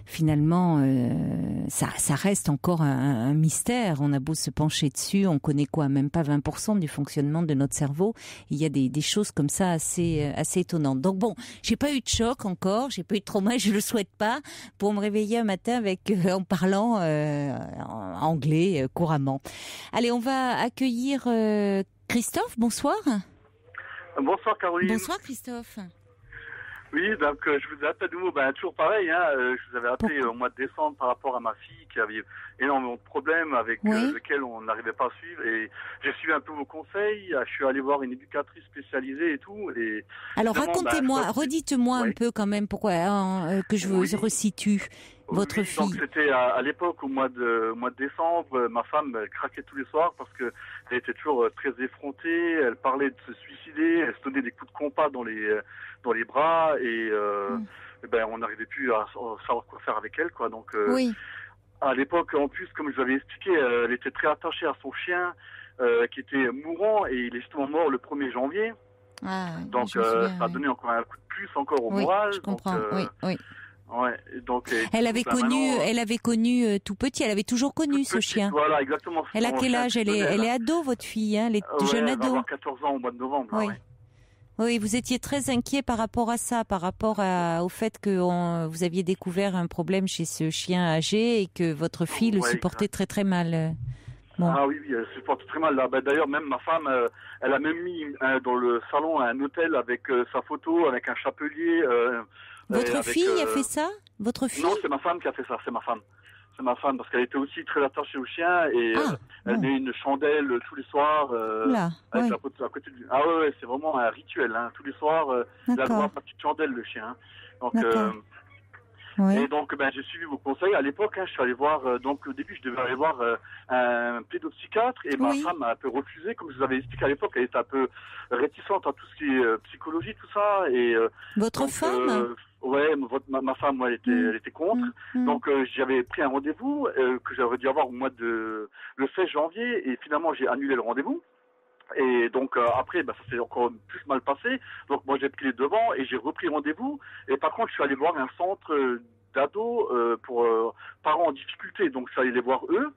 [SPEAKER 1] finalement, ça reste encore un mystère. On a beau se pencher dessus, on connaît même pas 20% du fonctionnement de notre cerveau. Il y a des choses comme ça assez étonnantes. Donc bon, j'ai pas eu de choc encore, j'ai pas eu de trauma, je le souhaite pas, pour me réveiller un matin en parlant en anglais couramment. Allez, on va accueillir Christophe. Bonsoir.
[SPEAKER 4] Bonsoir Caroline.
[SPEAKER 1] Bonsoir Christophe.
[SPEAKER 4] Oui, donc je vous appelle de nouveau, toujours pareil, je vous avais appelé au mois de décembre par rapport à ma fille qui avait énormément de problèmes avec lequel on n'arrivait pas à suivre, et j'ai suivi un peu vos conseils, je suis allé voir une éducatrice spécialisée et tout. Et
[SPEAKER 1] alors racontez-moi, redites-moi un peu quand même pourquoi, que je vous resitue. Votre fille.
[SPEAKER 4] Donc c'était à l'époque, au mois de décembre, ma femme elle craquait tous les soirs parce que elle était toujours très effrontée, elle parlait de se suicider, elle se donnait des coups de compas dans les bras, et on n'arrivait plus à savoir quoi faire avec elle, quoi. Donc à l'époque, en plus, comme je vous avais expliqué, elle était très attachée à son chien qui était mourant, et il est justement mort le 1er janvier. Donc ça a donné encore un coup de plus encore au moral.
[SPEAKER 1] Je comprends. Oui.
[SPEAKER 4] Ouais, donc,
[SPEAKER 1] elle avait connu tout petit, elle avait toujours connu ce chien.
[SPEAKER 4] Voilà, exactement.
[SPEAKER 1] Elle a quel âge? Elle est ado, votre fille, hein? Elle est jeune ado.
[SPEAKER 4] Elle va avoir 14 ans au mois de novembre.
[SPEAKER 1] Oui. Oui, vous étiez très inquiet par rapport à ça, par rapport au fait que vous aviez découvert un problème chez ce chien âgé et que votre fille le supportait très très mal. Bon.
[SPEAKER 4] Ah oui, elle supporte très mal. Là. D'ailleurs, même ma femme, elle a même mis dans le salon un hôtel avec sa photo, avec un chapelier.
[SPEAKER 1] Votre fille a fait ça? Votre fille?
[SPEAKER 4] Non, c'est ma femme qui a fait ça, c'est ma femme. C'est ma femme, parce qu'elle était aussi très attachée au chien et elle met une chandelle tous les soirs avec la photo à côté de lui. Ah ouais, c'est vraiment un rituel. Hein. Tous les soirs, il a droit à sa petite chandelle, le chien. Donc, et donc, j'ai suivi vos conseils. À l'époque, je suis allé voir, donc au début, je devais aller voir un pédopsychiatre et ma femme a un peu refusé. Comme je vous avais expliqué à l'époque, elle était un peu réticente à tout ce qui est psychologie, tout ça. Et
[SPEAKER 1] votre femme?
[SPEAKER 4] Ouais, ma femme, elle était contre. Donc, j'avais pris un rendez-vous que j'aurais dû avoir au mois de le 16 janvier et finalement, j'ai annulé le rendez-vous. Et donc après, ça s'est encore plus mal passé. Donc moi j'ai pris les devants et j'ai repris rendez-vous. Et par contre, je suis allé voir un centre d'ados pour parents en difficulté. Donc je suis allé les voir eux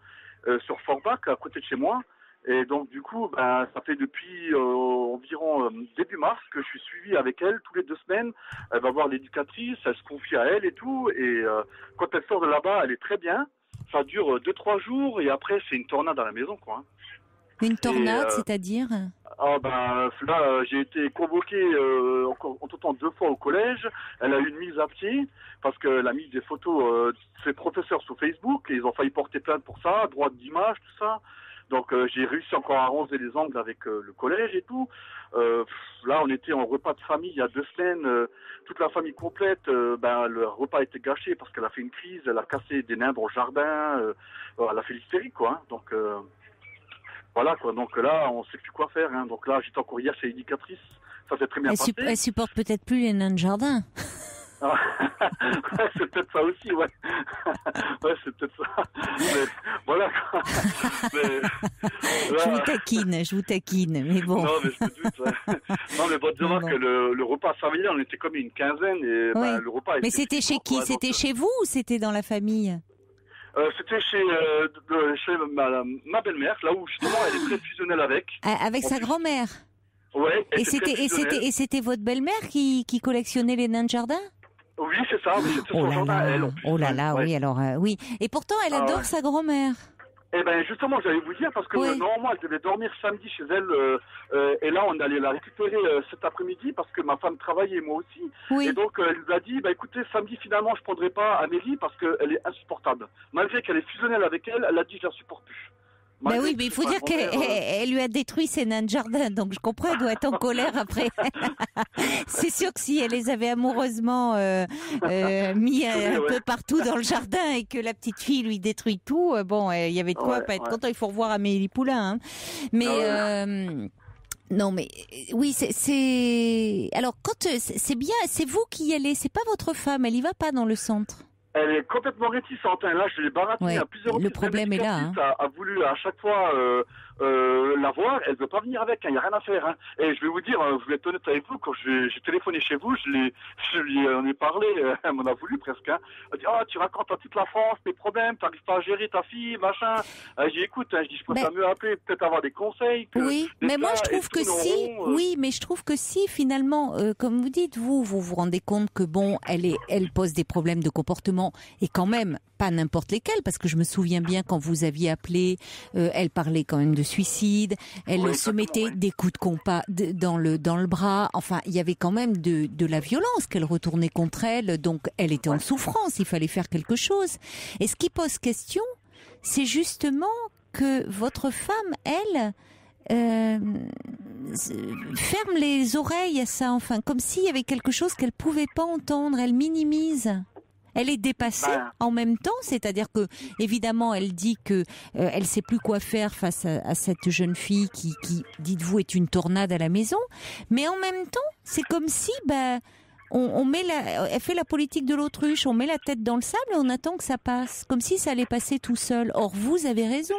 [SPEAKER 4] sur Forbach, à côté de chez moi. Et donc du coup, ça fait depuis environ début mars que je suis suivi avec elle tous les 2 semaines. Elle va voir l'éducatrice, elle se confie à elle et tout. Et quand elle sort de là-bas, elle est très bien. Ça dure 2-3 jours et après c'est une tornade à la maison, quoi.
[SPEAKER 1] Une tornade, c'est-à-dire?
[SPEAKER 4] Là, j'ai été convoqué en tout temps 2 fois au collège. Elle a eu une mise à pied parce qu'elle a mis des photos de ses professeurs sur Facebook et ils ont failli porter plainte pour ça, droit d'image, tout ça. Donc j'ai réussi encore à arranger les angles avec le collège et tout. Là, on était en repas de famille il y a 2 semaines. Toute la famille complète, le repas a été gâché parce qu'elle a fait une crise. Elle a cassé des nains dans le jardin. Elle a fait l'hystérie, quoi. Hein. Donc voilà, quoi. Donc là, on sait plus quoi faire. Hein. Donc là, j'étais encore hier chez l'éducatrice. Ça s'est très bien passé.
[SPEAKER 1] Elle supporte peut-être plus les nains de jardin.
[SPEAKER 4] Ouais, c'est peut-être ça aussi, ouais. Ouais, c'est peut-être ça. Mais, voilà, quoi. Mais, là...
[SPEAKER 1] Je vous taquine, mais bon.
[SPEAKER 4] Non, mais je me doute, ouais. Non, mais bon, dire que le repas familial, on était comme une quinzaine et le repas était...
[SPEAKER 1] Mais c'était chez qui? C'était chez vous ou c'était dans la famille?
[SPEAKER 4] C'était chez ma belle-mère, là où justement elle est très fusionnelle avec.
[SPEAKER 1] Avec sa grand-mère.
[SPEAKER 4] Ouais.
[SPEAKER 1] Et c'était votre belle-mère qui collectionnait les nains de jardin?
[SPEAKER 4] Oui, c'est ça. Mais c'était son jardin, elle.
[SPEAKER 1] Oh là là, oui, alors oui. Et pourtant, elle adore sa grand-mère.
[SPEAKER 4] Eh ben justement, j'allais vous dire parce que normalement elle devait dormir samedi chez elle et là on allait la récupérer cet après-midi parce que ma femme travaillait moi aussi. Oui. Et donc elle nous a dit écoutez samedi finalement je prendrai pas Amélie parce qu'elle est insupportable. Malgré qu'elle est fusionnelle avec elle, elle a dit je la supporte plus.
[SPEAKER 1] Ben oui, mais il faut dire qu'elle lui a détruit ses nains de jardin, donc je comprends, elle doit être en colère après. C'est sûr que si elle les avait amoureusement mis un peu partout dans le jardin et que la petite fille lui détruit tout, il y avait de quoi pas être content. Il faut revoir Amélie Poulain. Hein. Mais non, mais oui, c'est. Alors quand c'est bien, c'est vous qui y allez, c'est pas votre femme, elle y va pas dans le centre.
[SPEAKER 4] Elle est complètement réticente. Hein. Là, je l'ai barattinée à plusieurs reprises.
[SPEAKER 1] Le problème est là. Hein.
[SPEAKER 4] A voulu à chaque fois la voir. Elle veut pas venir avec. Il n'y a rien à faire. Hein. Et je vais vous dire, je vais être honnête avec vous. Quand j'ai téléphoné chez vous, je lui en ai parlé. Elle m'en a voulu presque. Hein. Elle dit tu racontes à toute la France tes problèmes. Tu n'arrives pas à gérer ta fille, machin. J'ai dit écoute, je préfère mieux appeler, peut-être avoir des conseils.
[SPEAKER 1] Mais moi je trouve que si. Oui, mais je trouve que si finalement, comme vous dites, vous vous rendez compte que elle pose des problèmes de comportement. Et quand même, pas n'importe lesquels, parce que je me souviens bien quand vous aviez appelé, elle parlait quand même de suicide, elle se mettait des coups de compas dans le bras, enfin, il y avait quand même de la violence qu'elle retournait contre elle, donc elle était en souffrance, il fallait faire quelque chose. Et ce qui pose question, c'est justement que votre femme, elle... ferme les oreilles à ça, enfin, comme s'il y avait quelque chose qu'elle pouvait pas entendre, elle minimise. Elle est dépassée en même temps, c'est-à-dire que évidemment elle dit que elle sait plus quoi faire face à cette jeune fille qui dites-vous est une tornade à la maison, mais en même temps c'est comme si elle fait la politique de l'autruche, on met la tête dans le sable et on attend que ça passe, comme si ça allait passer tout seul. Or vous avez raison.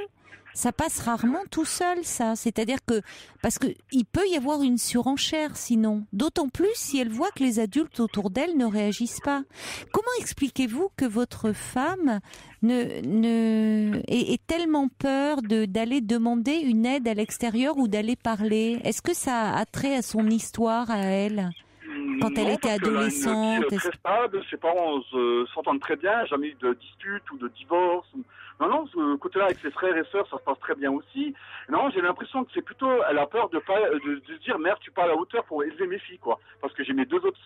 [SPEAKER 1] Ça passe rarement tout seul, ça. C'est-à-dire que, parce que il peut y avoir une surenchère sinon. D'autant plus si elle voit que les adultes autour d'elle ne réagissent pas. Comment expliquez-vous que votre femme ait tellement peur d'aller demander une aide à l'extérieur ou d'aller parler? Est-ce que ça a trait à son histoire, à elle? Quand elle était adolescente?
[SPEAKER 4] Elle est très stable, ses parents s'entendent très bien, jamais eu de dispute ou de divorce. Non, ce côté-là avec ses frères et sœurs, ça se passe très bien aussi. Non, j'ai l'impression que c'est plutôt, elle a peur de se dire, merde, tu parles à hauteur pour élever mes filles, quoi. Parce que j'ai mes deux autres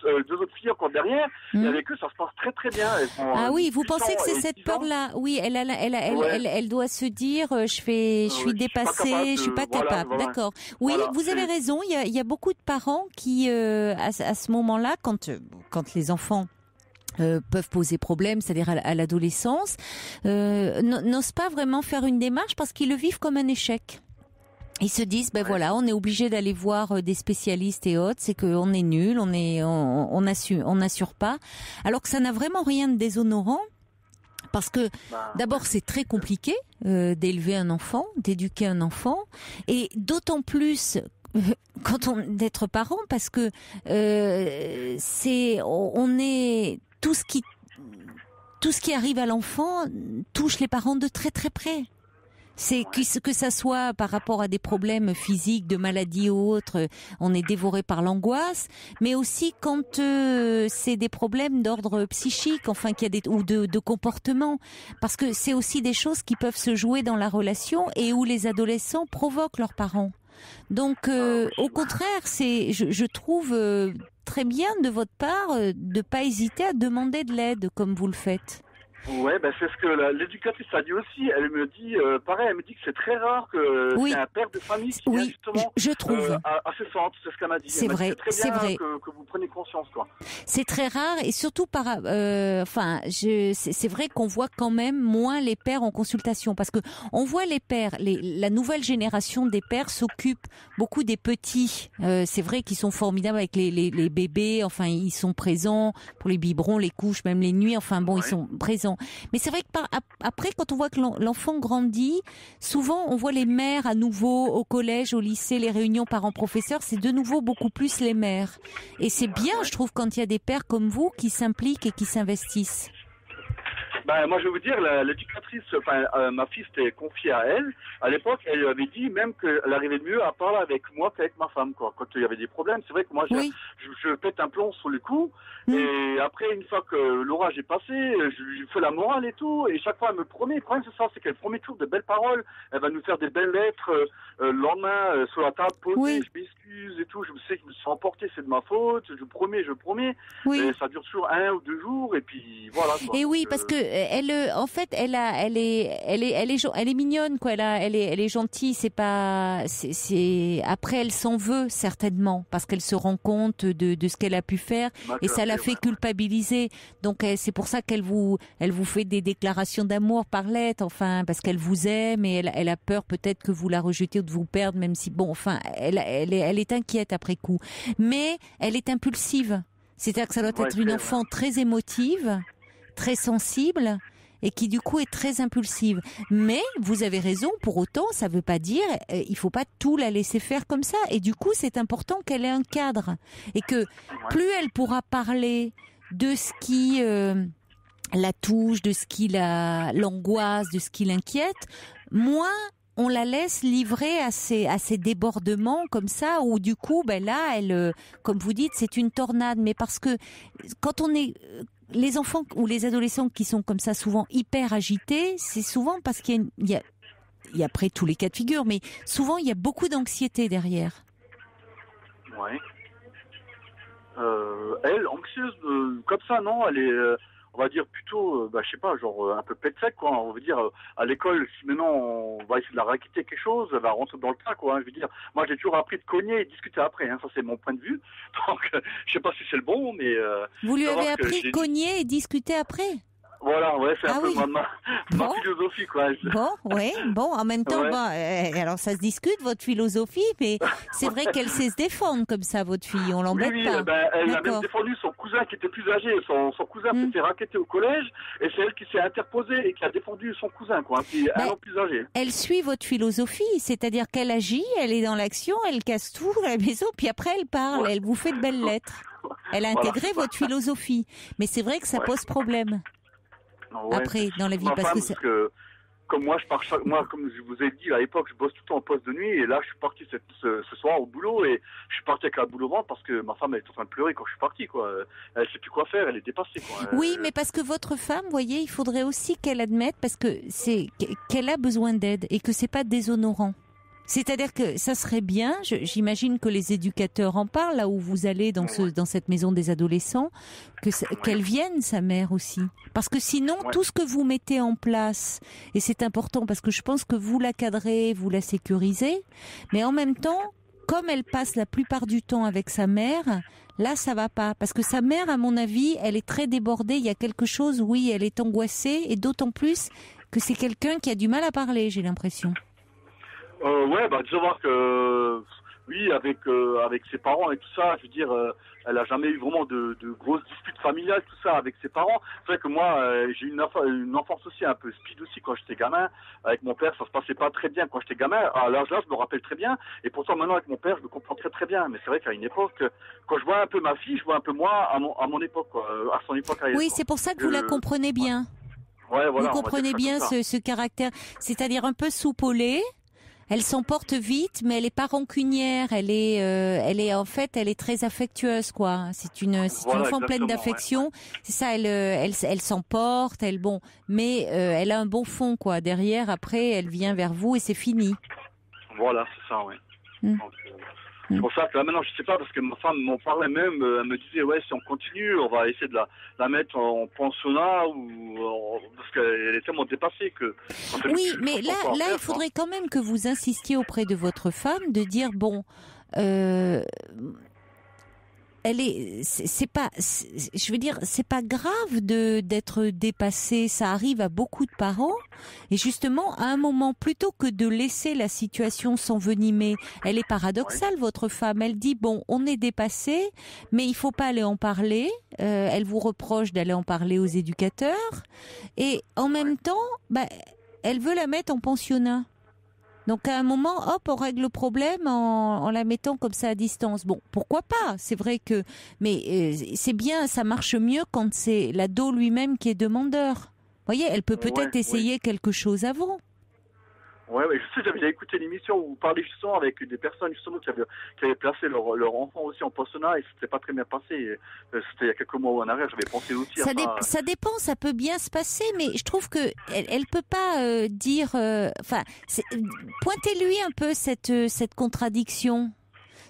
[SPEAKER 4] filles encore derrière, et avec eux, ça se passe très très bien.
[SPEAKER 1] Ah oui, vous pensez que c'est cette peur-là? Oui, elle doit se dire, je suis dépassée, je suis pas capable.
[SPEAKER 4] Voilà.
[SPEAKER 1] D'accord. Oui, voilà, vous avez raison. Il y a beaucoup de parents qui, à ce moment-là, quand les enfants peuvent poser problème, c'est-à-dire à l'adolescence, n'osent pas vraiment faire une démarche parce qu'ils le vivent comme un échec. Ils se disent, voilà, on est obligé d'aller voir des spécialistes et autres, c'est qu'on est nul, on n'assure pas, alors que ça n'a vraiment rien de déshonorant. Parce que d'abord c'est très compliqué d'élever un enfant, d'éduquer un enfant, et d'autant plus d'être parent, parce que on est tout ce qui arrive à l'enfant touche les parents de très très près. C'est que ça soit par rapport à des problèmes physiques, de maladies ou autres, on est dévoré par l'angoisse, mais aussi quand c'est des problèmes d'ordre psychique, enfin qu'il y a ou de comportement, parce que c'est aussi des choses qui peuvent se jouer dans la relation et où les adolescents provoquent leurs parents. Donc, au contraire, je trouve très bien de votre part de pas hésiter à demander de l'aide comme vous le faites.
[SPEAKER 4] Ouais, c'est ce que l'éducatrice a dit aussi. Elle me dit, pareil, elle me dit que c'est très rare que c'est un père de famille qui vient justement
[SPEAKER 1] je trouve.
[SPEAKER 4] à ce centre. C'est ce qu'elle m'a dit.
[SPEAKER 1] C'est vrai,
[SPEAKER 4] c'est vrai. Que vous prenez conscience, quoi.
[SPEAKER 1] C'est très rare et surtout c'est vrai qu'on voit quand même moins les pères en consultation parce que on voit les pères, la nouvelle génération des pères s'occupe beaucoup des petits. C'est vrai qu'ils sont formidables avec les bébés. Enfin, ils sont présents pour les biberons, les couches, même les nuits. Enfin bon, ils sont présents. Mais c'est vrai que après, quand on voit que l'enfant grandit, souvent on voit les mères à nouveau au collège, au lycée, les réunions parents-professeurs, c'est de nouveau beaucoup plus les mères. Et c'est bien, je trouve, quand il y a des pères comme vous qui s'impliquent et qui s'investissent.
[SPEAKER 4] Moi, je vais vous dire, l'éducatrice, ma fille s'était confiée à elle. À l'époque, elle lui avait dit même qu'elle arrivait mieux à parler avec moi qu'avec ma femme, quoi. Quand il y avait des problèmes, c'est vrai que moi, je pète un plomb sur le coup. Et après, une fois que l'orage est passé, je fais la morale et tout. Et chaque fois, elle me promet. Le problème, c'est ça, c'est qu'elle promet toujours de belles paroles. Elle va nous faire des belles lettres le lendemain sur la table posée. Je m'excuse et tout. Je sais que je me suis emporté, c'est de ma faute. Je promets. Et ça dure toujours 1 ou 2 jours. Et puis voilà. Quoi.
[SPEAKER 1] Et oui, parce que elle est mignonne, quoi. Elle est gentille. Après, elle s'en veut certainement parce qu'elle se rend compte de ce qu'elle a pu faire et ça la fait culpabiliser. Donc c'est pour ça qu'elle vous fait des déclarations d'amour par lettre, enfin parce qu'elle vous aime et elle a peur peut-être que vous la rejetez ou de vous perdre, même si elle est inquiète après coup. Mais elle est impulsive. C'est-à-dire que ça doit être une enfant très émotive, très sensible et qui du coup est très impulsive. Mais vous avez raison, pour autant, ça veut pas dire il faut pas tout la laisser faire comme ça. Et du coup, c'est important qu'elle ait un cadre et que plus elle pourra parler de ce qui la touche, de ce qui l'angoisse, de ce qui l'inquiète, moins on la laisse livrer à ces débordements comme ça, où du coup, là, elle, comme vous dites, c'est une tornade. Mais parce que quand on est les enfants ou les adolescents qui sont comme ça souvent hyper agités, c'est souvent parce qu'il y a après tous les cas de figure, mais souvent il y a beaucoup d'anxiété derrière.
[SPEAKER 4] Ouais. Elle, anxieuse, comme ça, non, elle est, on va dire plutôt, je sais pas, genre un peu pète sec, quoi. On veut dire, à l'école, si maintenant on va essayer de la raqueter quelque chose, elle va rentrer dans le tas, quoi. Je veux dire, moi j'ai toujours appris de cogner et de discuter après, ça c'est mon point de vue. Donc, je sais pas si c'est le bon, mais...
[SPEAKER 1] Vous lui avez appris de cogner et discuter après ?
[SPEAKER 4] Voilà, ouais, c'est un peu
[SPEAKER 1] oui.
[SPEAKER 4] ma
[SPEAKER 1] Bon.
[SPEAKER 4] philosophie, quoi.
[SPEAKER 1] Bon, en même temps,
[SPEAKER 4] Ouais.
[SPEAKER 1] alors ça se discute, votre philosophie, mais c'est vrai qu'elle sait se défendre comme ça, votre fille, on l'embête
[SPEAKER 4] Oui,
[SPEAKER 1] pas.
[SPEAKER 4] elle a même
[SPEAKER 1] D'accord.
[SPEAKER 4] défendu son cousin qui était plus âgé. Son cousin
[SPEAKER 1] Mm.
[SPEAKER 4] s'est fait racketter au collège et c'est elle qui s'est interposée et qui a défendu son cousin, quoi, qui est un an plus âgé.
[SPEAKER 1] Elle suit votre philosophie, c'est-à-dire qu'elle agit, elle est dans l'action, elle casse tout à la maison, puis après elle parle,
[SPEAKER 4] Ouais.
[SPEAKER 1] elle vous fait de belles lettres. Elle a
[SPEAKER 4] Voilà.
[SPEAKER 1] intégré votre philosophie, mais c'est vrai que ça
[SPEAKER 4] Ouais.
[SPEAKER 1] pose problème
[SPEAKER 4] Ouais.
[SPEAKER 1] après dans la vie,
[SPEAKER 4] Ma
[SPEAKER 1] parce
[SPEAKER 4] femme,
[SPEAKER 1] que
[SPEAKER 4] comme moi, moi, comme je vous ai dit à l'époque, je bosse tout le temps en poste de nuit et là, je suis parti ce soir au boulot et je suis parti avec la boule au ventre parce que ma femme elle est en train de pleurer quand je suis parti, quoi. Elle sait plus quoi faire, elle est dépassée, quoi.
[SPEAKER 1] oui, mais parce que votre femme, voyez, il faudrait aussi qu'elle admette parce que qu'elle a besoin d'aide et que c'est pas déshonorant. C'est-à-dire que ça serait bien, j'imagine que les éducateurs en parlent là où vous allez dans cette maison des adolescents, qu'elle vienne sa mère aussi. Parce que sinon, tout ce que vous mettez en place, et c'est important parce que je pense que vous la cadrez, vous la sécurisez, mais en même temps, comme elle passe la plupart du temps avec sa mère, là ça va pas. Parce que sa mère, à mon avis, elle est très débordée, il y a quelque chose, oui, elle est angoissée, et d'autant plus que c'est quelqu'un qui a du mal à parler, j'ai l'impression.
[SPEAKER 4] Ouais, disons voir que oui, avec ses parents et tout ça, je veux dire, elle a jamais eu vraiment de grosses disputes familiales, tout ça, avec ses parents. C'est vrai que moi, j'ai eu une enfance aussi un peu speed aussi quand j'étais gamin. Avec mon père, ça se passait pas très bien quand j'étais gamin. À l'âge là, je me rappelle très bien. Et pourtant, maintenant, avec mon père, je me comprends très très bien. Mais c'est vrai qu'à une époque, quand je vois un peu ma fille, je vois un peu moi à mon époque, quoi, à son époque à elle.
[SPEAKER 1] Oui, c'est pour ça que vous la comprenez bien.
[SPEAKER 4] Ouais, voilà,
[SPEAKER 1] vous comprenez bien ce caractère, c'est-à-dire un peu soupolé. Elle s'emporte vite, mais elle est pas rancunière. Elle est en fait, elle est très affectueuse, quoi. C'est une enfant pleine d'affection. Ouais. C'est ça. Elle s'emporte. Mais elle a un bon fond, quoi. Derrière, après, elle vient vers vous et c'est fini.
[SPEAKER 4] Voilà, c'est ça, ouais. Donc, c'est pour ça que là maintenant je sais pas parce que ma femme m'en parlait même, elle me disait ouais si on continue on va essayer de la mettre en pensionnat ou parce qu'elle est tellement dépassée que.
[SPEAKER 1] Oui, mais là il faudrait quand même que vous insistiez auprès de votre femme de dire bon. C'est pas grave d'être dépassé, ça arrive à beaucoup de parents, et justement, à un moment, plutôt que de laisser la situation s'envenimer, elle est paradoxale, votre femme, elle dit, bon, on est dépassé, mais il faut pas aller en parler, elle vous reproche d'aller en parler aux éducateurs, et en même temps, elle veut la mettre en pensionnat. Donc à un moment, hop, on règle le problème en la mettant comme ça à distance. Bon, pourquoi pas ? C'est vrai que, mais c'est bien, ça marche mieux quand c'est l'ado lui-même qui est demandeur. Vous voyez, elle peut peut-être essayer quelque chose avant.
[SPEAKER 4] Ouais, je sais, j'avais écouté l'émission où vous parlez justement avec des personnes justement qui avaient placé leur enfant aussi en pensionnat et c'était pas très bien passé. C'était il y a quelques mois en arrière, j'avais pensé aussi
[SPEAKER 1] ça. Ça dépend, ça peut bien se passer, mais je trouve que elle peut pas dire. Pointez-lui un peu cette contradiction.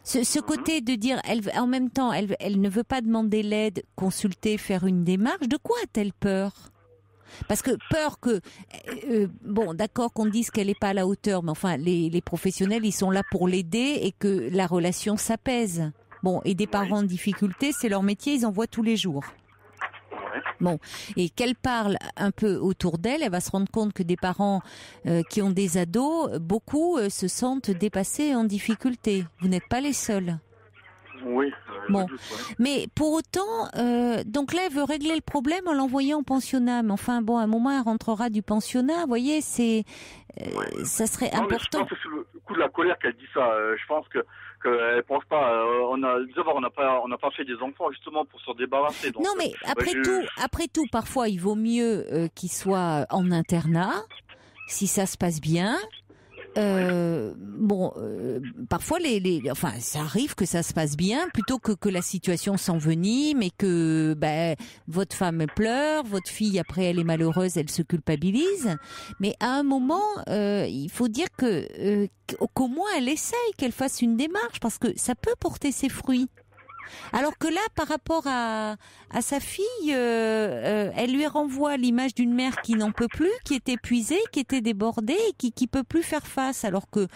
[SPEAKER 1] Ce côté de dire, en même temps, elle ne veut pas demander l'aide, consulter, faire une démarche. De quoi a-t-elle peur ? Parce que peur que, d'accord qu'on dise qu'elle n'est pas à la hauteur, mais enfin, les professionnels, ils sont là pour l'aider et que la relation s'apaise. Bon, et des parents en difficulté, c'est leur métier, ils en voient tous les jours. Bon, et qu'elle parle un peu autour d'elle, elle va se rendre compte que des parents qui ont des ados, beaucoup se sentent dépassés et en difficulté. Vous n'êtes pas les seuls.
[SPEAKER 4] Oui.
[SPEAKER 1] Bon, mais pour autant, donc là, elle veut régler le problème en l'envoyant en pensionnat. Mais enfin, bon, à un moment, elle rentrera du pensionnat. Vous voyez, ça serait important.
[SPEAKER 4] Je pense que c'est le coup de la colère qu'elle dit ça. Je pense qu'elle pense pas. On n'a pas fait des enfants justement pour s'en débarrasser. Donc,
[SPEAKER 1] non, mais après tout, parfois, il vaut mieux qu'ils soient en internat, si ça se passe bien. Parfois ça arrive que ça se passe bien plutôt que la situation s'envenime et que votre femme pleure, votre fille après elle est malheureuse, elle se culpabilise. Mais à un moment, il faut dire qu'au moins elle essaye, qu'elle fasse une démarche parce que ça peut porter ses fruits. Alors que là, par rapport à sa fille, elle lui renvoie l'image d'une mère qui n'en peut plus, qui est épuisée, qui était débordée et qui peut plus faire face. Alors que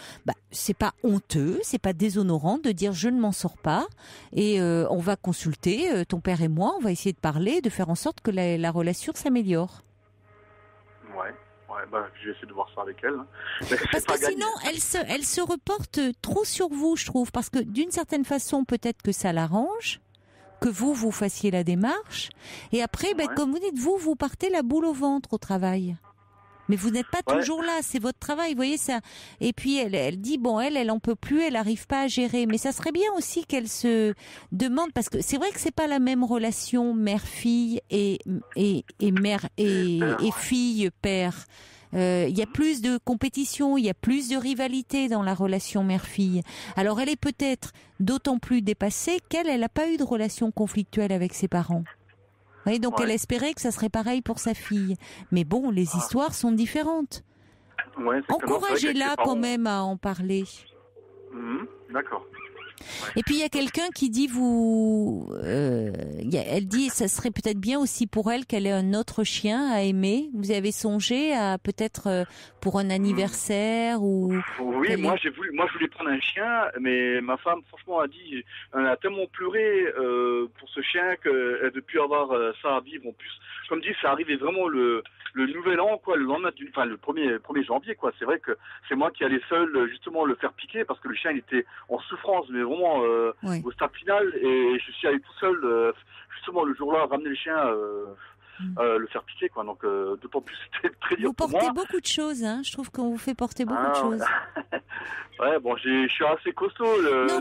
[SPEAKER 1] c'est pas honteux, c'est pas déshonorant de dire je ne m'en sors pas et on va consulter ton père et moi, on va essayer de parler, de faire en sorte que la relation s'améliore.
[SPEAKER 4] Ouais, je vais essayer de voir ça avec elle.
[SPEAKER 1] Parce que sinon, elle se reporte trop sur vous, je trouve. Parce que d'une certaine façon, peut-être que ça l'arrange, que vous fassiez la démarche. Et après, comme vous dites, vous partez la boule au ventre au travail. Mais vous n'êtes pas toujours là, c'est votre travail, vous voyez ça. Et puis elle dit, elle en peut plus, elle n'arrive pas à gérer. Mais ça serait bien aussi qu'elle se demande, parce que c'est vrai que c'est pas la même relation mère-fille et mère et fille-père. Il y a plus de compétition, il y a plus de rivalité dans la relation mère-fille. Alors elle est peut-être d'autant plus dépassée qu'elle n'a pas eu de relation conflictuelle avec ses parents. Oui, donc elle espérait que ça serait pareil pour sa fille. Mais bon, les histoires sont différentes. Encouragez-la quand même à en parler.
[SPEAKER 4] D'accord.
[SPEAKER 1] Et puis il y a quelqu'un qui dit elle dit ça serait peut-être bien aussi pour elle qu'elle ait un autre chien à aimer. Vous avez songé à peut-être pour un anniversaire ou
[SPEAKER 4] Oui, moi je voulais prendre un chien, mais ma femme franchement a dit, elle a tellement pleuré pour ce chien qu'elle ne veut plus avoir ça à vivre en plus. Comme dit, ça arrivait vraiment le nouvel an, quoi, le lendemain le 1er janvier, quoi. C'est vrai que c'est moi qui allais seul, justement, le faire piquer parce que le chien, il était en souffrance, mais vraiment, au stade final. Et je suis allé tout seul, justement, le jour-là, ramener le chien, le faire piquer, quoi. Donc, d'autant plus, c'était très dur pour moi.
[SPEAKER 1] Vous portez beaucoup de choses, hein. Je trouve qu'on vous fait porter beaucoup de choses.
[SPEAKER 4] Ouais, je suis assez costaud,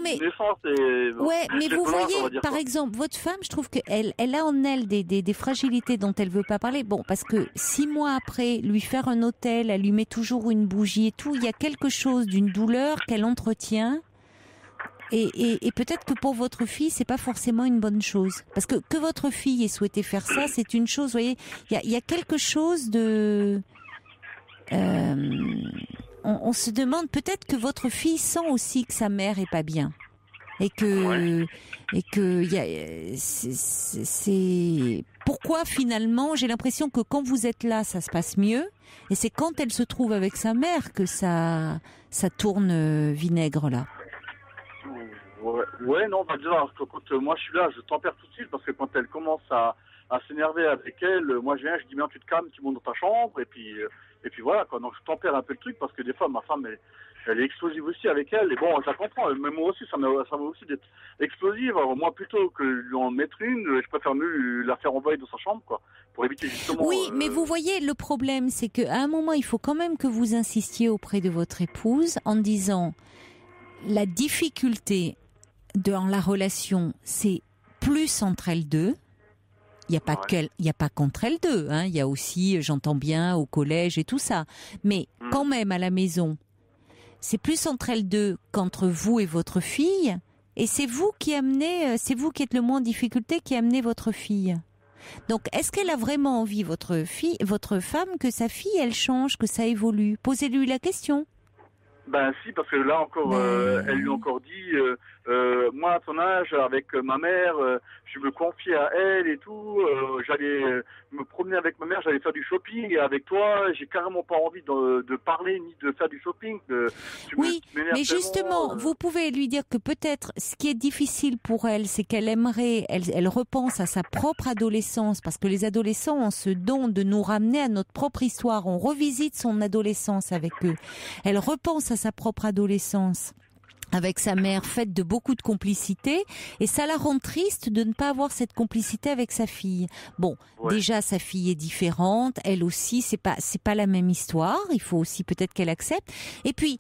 [SPEAKER 4] naissance et...
[SPEAKER 1] Ouais, mais vous voyez, par exemple, votre femme, je trouve qu'elle a en elle des fragilités dont elle veut pas parler. Bon, parce que 6 mois après, lui faire un hôtel, elle lui met toujours une bougie et tout, il y a quelque chose d'une douleur qu'elle entretient. Et peut-être que pour votre fille, c'est pas forcément une bonne chose. Parce que votre fille ait souhaité faire ça, c'est une chose, vous voyez, il y a quelque chose de... On se demande peut-être que votre fille sent aussi que sa mère est pas bien et que c'est pourquoi finalement j'ai l'impression que quand vous êtes là ça se passe mieux et c'est quand elle se trouve avec sa mère que ça tourne vinaigre là.
[SPEAKER 4] Non, déjà quand moi je suis là, je tempère tout de suite parce que quand elle commence à s'énerver avec elle, moi je viens, je dis bien tu te calmes, tu montes dans ta chambre et puis voilà quoi. Donc je tempère un peu le truc parce que des fois ma femme elle est explosive aussi avec elle et bon je la comprends, mais moi aussi ça va aussi d'être explosive. Alors, moi plutôt que lui en mettre une, je préfère mieux la faire envoyer dans sa chambre quoi, pour éviter justement...
[SPEAKER 1] Oui, mais vous voyez le problème c'est qu'à un moment il faut quand même que vous insistiez auprès de votre épouse en disant la difficulté dans la relation c'est plus entre elles deux. Il n'y a pas qu'entre elles deux, hein. Il y a aussi, j'entends bien, au collège et tout ça. Mais quand même, à la maison, c'est plus entre elles deux qu'entre vous et votre fille. Et c'est vous qui êtes le moins en difficulté, qui amenez votre fille. Donc, est-ce qu'elle a vraiment envie, votre femme, que sa fille, elle change, que ça évolue? Posez-lui la question.
[SPEAKER 4] Ben si, parce que là encore, elle lui a encore dit, moi à ton âge, avec ma mère, je me confiais à elle et tout, j'allais me promener avec ma mère, j'allais faire du shopping, et avec toi, j'ai carrément pas envie de parler ni de faire du shopping.
[SPEAKER 1] Oui, mais justement, vous pouvez lui dire que peut-être, ce qui est difficile pour elle, c'est qu'elle aimerait, elle repense à sa propre adolescence, parce que les adolescents ont ce don de nous ramener à notre propre histoire, on revisite son adolescence avec eux. Elle repense à sa propre adolescence avec sa mère, faite de beaucoup de complicité, et ça la rend triste de ne pas avoir cette complicité avec sa fille. Bon, déjà sa fille est différente, elle aussi, c'est pas la même histoire, il faut aussi peut-être qu'elle accepte. Et puis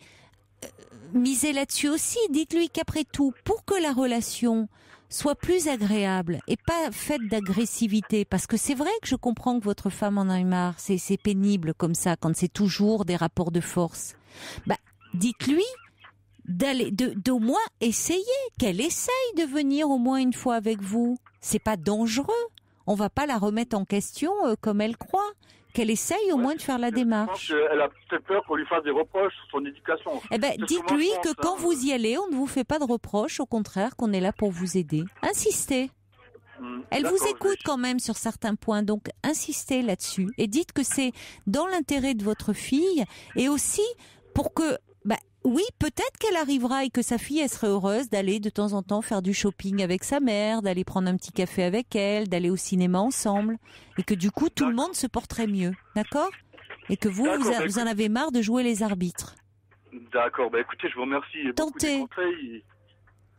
[SPEAKER 1] misez là-dessus aussi, dites-lui qu'après tout, pour que la relation soit plus agréable et pas faite d'agressivité, parce que c'est vrai que je comprends que votre femme en a marre, c'est pénible comme ça quand c'est toujours des rapports de force. Dites-lui d'au moins essayer, qu'elle essaye de venir au moins une fois avec vous. C'est pas dangereux. On va pas la remettre en question comme elle croit. qu'elle essaye au moins de faire la démarche.
[SPEAKER 4] Je pense qu'elle a peut-être peur qu'on lui fasse des reproches sur son éducation.
[SPEAKER 1] Eh ben, dites-lui que quand vous y allez, on ne vous fait pas de reproches, au contraire, qu'on est là pour vous aider. Insistez. Elle vous écoute quand même sur certains points, donc insistez là-dessus. Et dites que c'est dans l'intérêt de votre fille, et aussi pour que, oui, peut-être qu'elle arrivera et que sa fille, elle serait heureuse d'aller de temps en temps faire du shopping avec sa mère, d'aller prendre un petit café avec elle, d'aller au cinéma ensemble, et que du coup, tout le monde se porterait mieux, d'accord ? Et que vous en avez marre de jouer les arbitres.
[SPEAKER 4] D'accord, écoutez, je vous remercie.
[SPEAKER 1] Tentez.
[SPEAKER 4] Beaucoup des conseils.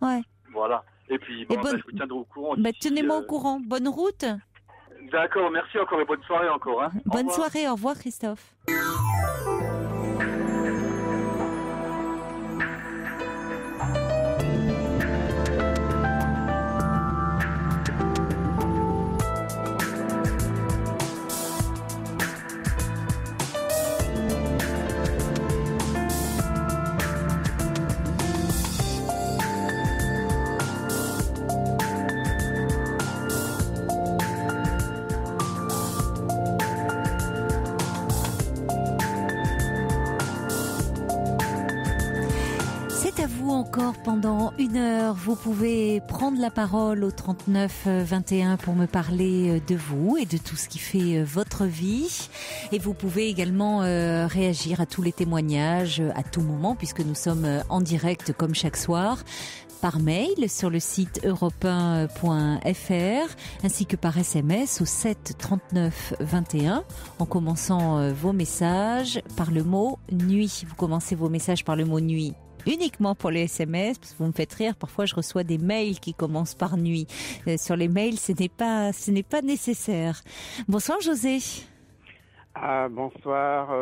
[SPEAKER 1] Ouais.
[SPEAKER 4] Voilà. Et puis, je vous tiendrai au courant.
[SPEAKER 1] Tenez-moi au courant. Bonne route.
[SPEAKER 4] D'accord, merci encore et bonne soirée encore. Hein.
[SPEAKER 1] Bonne soirée, au revoir Christophe. Encore pendant 1 heure, vous pouvez prendre la parole au 39 21 pour me parler de vous et de tout ce qui fait votre vie. Et vous pouvez également réagir à tous les témoignages à tout moment, puisque nous sommes en direct comme chaque soir, par mail sur le site europe1.fr ainsi que par SMS au 7 39 21 en commençant vos messages par le mot nuit. Vous commencez vos messages par le mot nuit uniquement pour les SMS, parce que vous me faites rire, parfois je reçois des mails qui commencent par nuit. Sur les mails, ce n'est pas nécessaire. Bonsoir José.
[SPEAKER 5] Bonsoir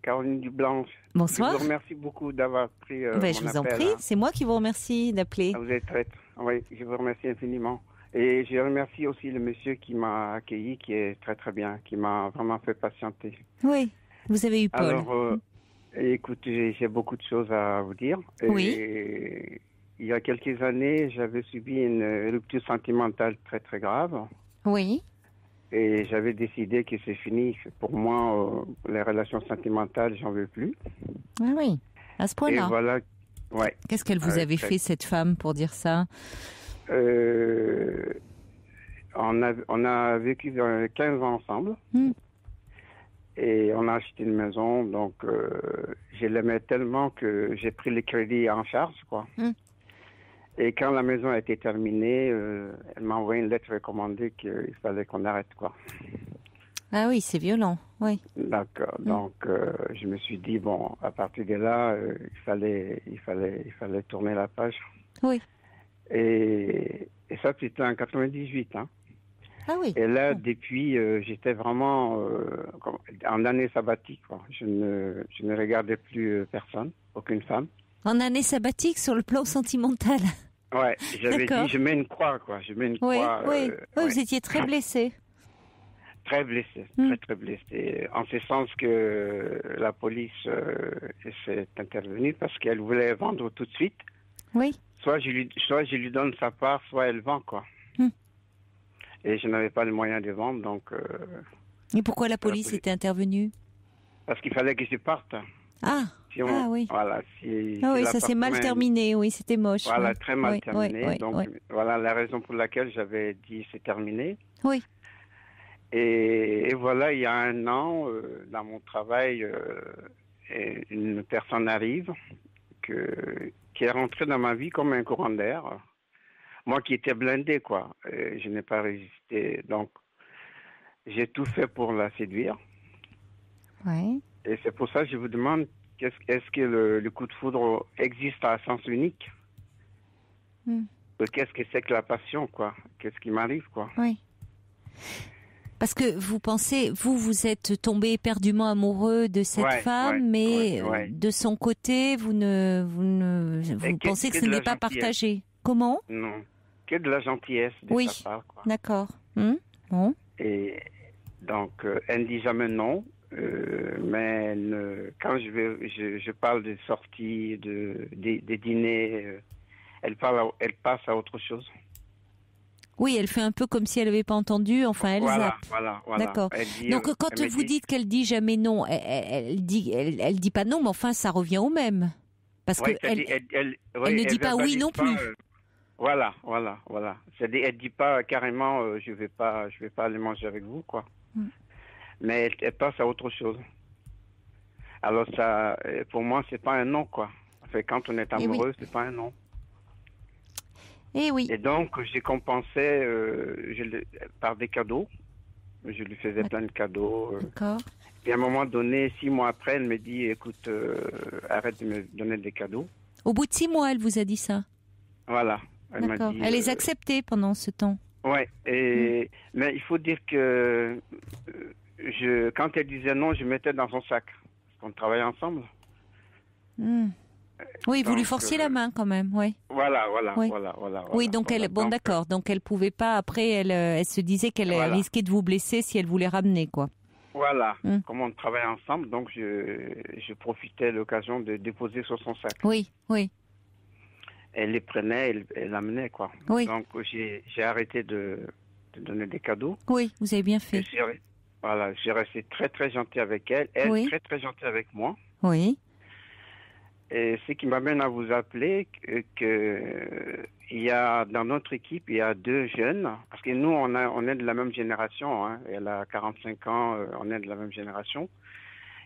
[SPEAKER 5] Caroline Dublanche.
[SPEAKER 1] Bonsoir.
[SPEAKER 5] Je vous remercie beaucoup d'avoir pris mon appel.
[SPEAKER 1] Je vous en prie, c'est moi qui vous remercie d'appeler.
[SPEAKER 5] Vous êtes oui, je vous remercie infiniment. Et je remercie aussi le monsieur qui m'a accueilli, qui est très très bien, qui m'a vraiment fait patienter.
[SPEAKER 1] Oui, vous avez eu Paul.
[SPEAKER 5] Alors, écoutez, j'ai beaucoup de choses à vous dire.
[SPEAKER 1] Oui.
[SPEAKER 5] Et il y a quelques années, j'avais subi une rupture sentimentale très très grave.
[SPEAKER 1] Oui.
[SPEAKER 5] Et j'avais décidé que c'est fini. Pour moi, les relations sentimentales, j'en veux plus.
[SPEAKER 1] Ah oui, à ce point-là.
[SPEAKER 5] Et voilà, ouais.
[SPEAKER 1] Qu'est-ce qu'elle vous avait fait, cette femme, pour dire ça?
[SPEAKER 5] On a vécu 15 ans ensemble. Et on a acheté une maison, donc je l'aimais tellement que j'ai pris le crédit en charge, quoi. Et quand la maison a été terminée, elle m'a envoyé une lettre recommandée qu'il fallait qu'on arrête, quoi.
[SPEAKER 1] Ah oui, c'est violent, oui.
[SPEAKER 5] D'accord. Donc je me suis dit, bon, à partir de là, il fallait tourner la page.
[SPEAKER 1] Oui.
[SPEAKER 5] Et ça, c'était en 98, hein.
[SPEAKER 1] Ah oui.
[SPEAKER 5] Et là, depuis, j'étais vraiment en année sabbatique, quoi. Je ne regardais plus personne, aucune femme.
[SPEAKER 1] En année sabbatique sur le plan sentimental.
[SPEAKER 5] Ouais, j'avais dit, je mets une croix, quoi. Je mets une croix.
[SPEAKER 1] Oui, vous étiez très blessé.
[SPEAKER 5] Très blessé, très blessé. En ce sens que la police s'est intervenue parce qu'elle voulait vendre tout de suite.
[SPEAKER 1] Oui.
[SPEAKER 5] Soit je lui donne sa part, soit elle vend, quoi. Et je n'avais pas le moyen de vendre, donc...
[SPEAKER 1] Et pourquoi la police était intervenue?
[SPEAKER 5] Parce qu'il fallait que je parte.
[SPEAKER 1] Oui.
[SPEAKER 5] Voilà,
[SPEAKER 1] oui, ça s'est mal terminé, oui, c'était moche.
[SPEAKER 5] Voilà, très mal terminé.
[SPEAKER 1] Oui,
[SPEAKER 5] donc, voilà la raison pour laquelle j'avais dit c'est terminé.
[SPEAKER 1] Oui.
[SPEAKER 5] Et voilà, il y a 1 an, dans mon travail, une personne arrive qui est rentrée dans ma vie comme un courant d'air. Moi qui étais blindé, quoi. Je n'ai pas résisté. Donc, j'ai tout fait pour la séduire.
[SPEAKER 1] Oui.
[SPEAKER 5] Et c'est pour ça que je vous demande, est-ce que le coup de foudre existe à sens unique? Qu'est-ce que c'est que la passion, quoi? Qu'est-ce qui m'arrive, quoi?
[SPEAKER 1] Oui. Parce que vous pensez, vous êtes tombé éperdument amoureux de cette femme, mais de son côté, vous pensez que ce n'est pas partagé. Comment?
[SPEAKER 5] Non, que de la gentillesse de sa part, quoi.
[SPEAKER 1] D'accord. Bon.
[SPEAKER 5] Et donc, elle ne dit jamais non, mais quand je parle des sorties, des dîners, elle passe à autre chose.
[SPEAKER 1] Oui, elle fait un peu comme si elle n'avait pas entendu, enfin elle zappe.
[SPEAKER 5] Voilà.
[SPEAKER 1] D'accord. Donc quand vous dites qu'elle dit jamais non, elle dit pas non, mais enfin ça revient au même. Parce que elle ne dit pas oui non plus.
[SPEAKER 5] Voilà. C'est-à-dire, elle dit pas carrément je vais pas aller manger avec vous, quoi. Mais elle passe à autre chose. Alors ça, pour moi, c'est pas un non, quoi. Enfin, quand on est amoureux, c'est pas un non.
[SPEAKER 1] Et oui.
[SPEAKER 5] Et donc, j'ai compensé par des cadeaux. Je lui faisais plein de cadeaux.
[SPEAKER 1] D'accord.
[SPEAKER 5] Et à un moment donné, 6 mois après, elle me dit, écoute, arrête de me donner des cadeaux.
[SPEAKER 1] Au bout de 6 mois, elle vous a dit ça?
[SPEAKER 5] Voilà. Elle m'a dit,
[SPEAKER 1] elle les acceptait pendant ce temps?
[SPEAKER 5] Ouais. Mais il faut dire que quand elle disait non, je mettais dans son sac. Parce qu'on travaillait ensemble.
[SPEAKER 1] Oui, vous lui forciez la main quand même, oui.
[SPEAKER 5] Voilà.
[SPEAKER 1] Oui, donc d'accord. Donc elle pouvait pas. Après, elle se disait qu'elle risquait de vous blesser si elle voulait ramener, quoi.
[SPEAKER 5] Voilà. Comme on travaillait ensemble, donc je profitais de l'occasion de déposer sur son sac.
[SPEAKER 1] Oui.
[SPEAKER 5] Elle les prenait, elle l'amenait, quoi.
[SPEAKER 1] Oui.
[SPEAKER 5] Donc j'ai arrêté de donner des cadeaux.
[SPEAKER 1] Oui, vous avez bien fait.
[SPEAKER 5] J'ai resté très très gentil avec elle. Elle très très gentille avec moi.
[SPEAKER 1] Oui.
[SPEAKER 5] Et ce qui m'amène à vous appeler, il y a dans notre équipe, il y a 2 jeunes, parce que nous, on est de la même génération, hein. Elle a 45 ans, on est de la même génération.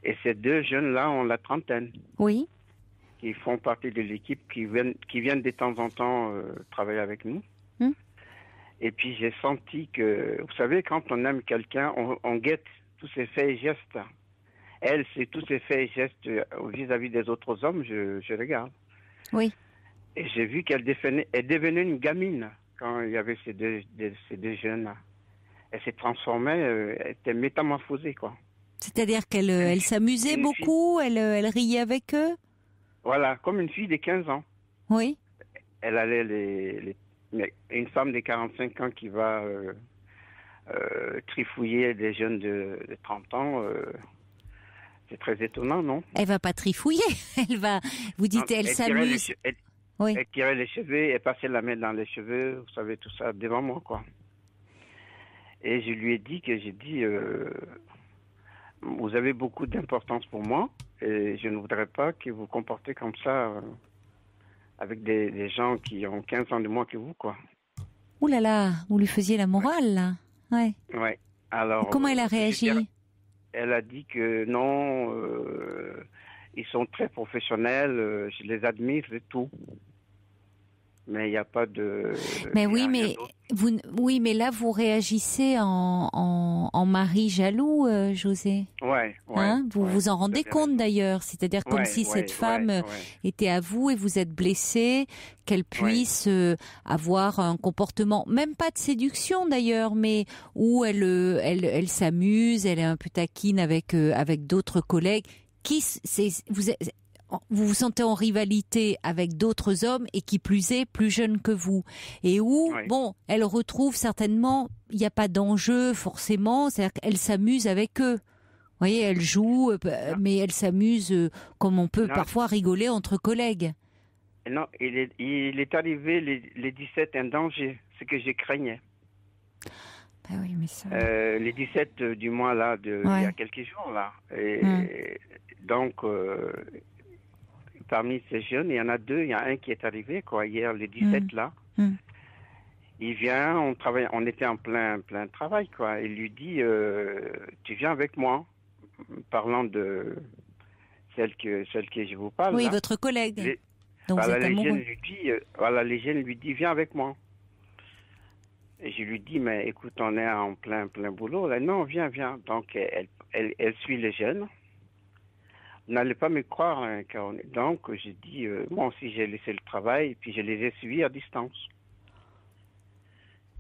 [SPEAKER 5] Et ces 2 jeunes-là ont la trentaine.
[SPEAKER 1] Oui.
[SPEAKER 5] Qui font partie de l'équipe, qui viennent de temps en temps travailler avec nous. Et puis j'ai senti que, vous savez, quand on aime quelqu'un, on guette tous ses faits et gestes. Elle, c'est tous ses faits et gestes vis-à-vis des autres hommes, je regarde. Oui. Et j'ai vu qu'elle devenait une gamine quand il y avait ces deux jeunes. Elle s'est transformée, elle était métamorphosée, quoi.
[SPEAKER 1] C'est-à-dire qu'elle s'amusait beaucoup, elle riait avec eux?
[SPEAKER 5] Voilà, comme une fille de 15 ans.
[SPEAKER 1] Oui.
[SPEAKER 5] Elle allait une femme de 45 ans qui va trifouiller des jeunes de 30 ans... c'est très étonnant, non?
[SPEAKER 1] Elle va pas trifouiller. Vous dites, elle s'amuse.
[SPEAKER 5] Elle tirait les cheveux, elle passait la main dans les cheveux, vous savez, tout ça, devant moi, quoi. Et je lui ai dit vous avez beaucoup d'importance pour moi, et je ne voudrais pas que vous vous comportez comme ça avec des gens qui ont 15 ans de moins que vous, quoi.
[SPEAKER 1] Ouh là là, vous lui faisiez la morale, là. Ouais.
[SPEAKER 5] Ouais. Alors.
[SPEAKER 1] Comment elle a réagi?
[SPEAKER 5] Elle a dit que non, ils sont très professionnels, je les admire et tout. Mais il n'y a pas de...
[SPEAKER 1] Mais mais là vous réagissez en mari jaloux, José.
[SPEAKER 5] Ouais.
[SPEAKER 1] Vous vous en rendez compte d'ailleurs, c'est-à-dire comme si cette femme était à vous et vous êtes blessé, qu'elle puisse avoir un comportement, même pas de séduction d'ailleurs, mais où elle s'amuse, elle est un peu taquine avec d'autres collègues. Vous vous sentez en rivalité avec d'autres hommes et qui plus est plus jeunes que vous, et où elle retrouve certainement, il n'y a pas d'enjeu forcément, c'est-à-dire qu'elle s'amuse avec eux. Vous voyez, elle joue, mais elle s'amuse comme on peut parfois rigoler entre collègues.
[SPEAKER 5] Non, il est arrivé les 17 un danger, ce que je craignais.
[SPEAKER 1] Ben oui, mais ça...
[SPEAKER 5] les 17 du mois là, il y a quelques jours là. Et donc, parmi ces jeunes, il y en a 2, il y a un qui est arrivé, quoi, hier, les 17 là. Il vient, on était en plein travail, quoi. Il lui dit, tu viens avec moi, parlant de celle que je vous parle.
[SPEAKER 1] Oui,
[SPEAKER 5] là.
[SPEAKER 1] Votre collègue. Donc
[SPEAKER 5] les jeunes lui disent, viens avec moi. Et je lui dis, mais écoute, on est en plein boulot. Là, non, viens. Donc, elle suit les jeunes. Vous n'allez pas me croire, hein, donc j'ai dit, moi aussi j'ai laissé le travail, et puis je les ai suivis à distance.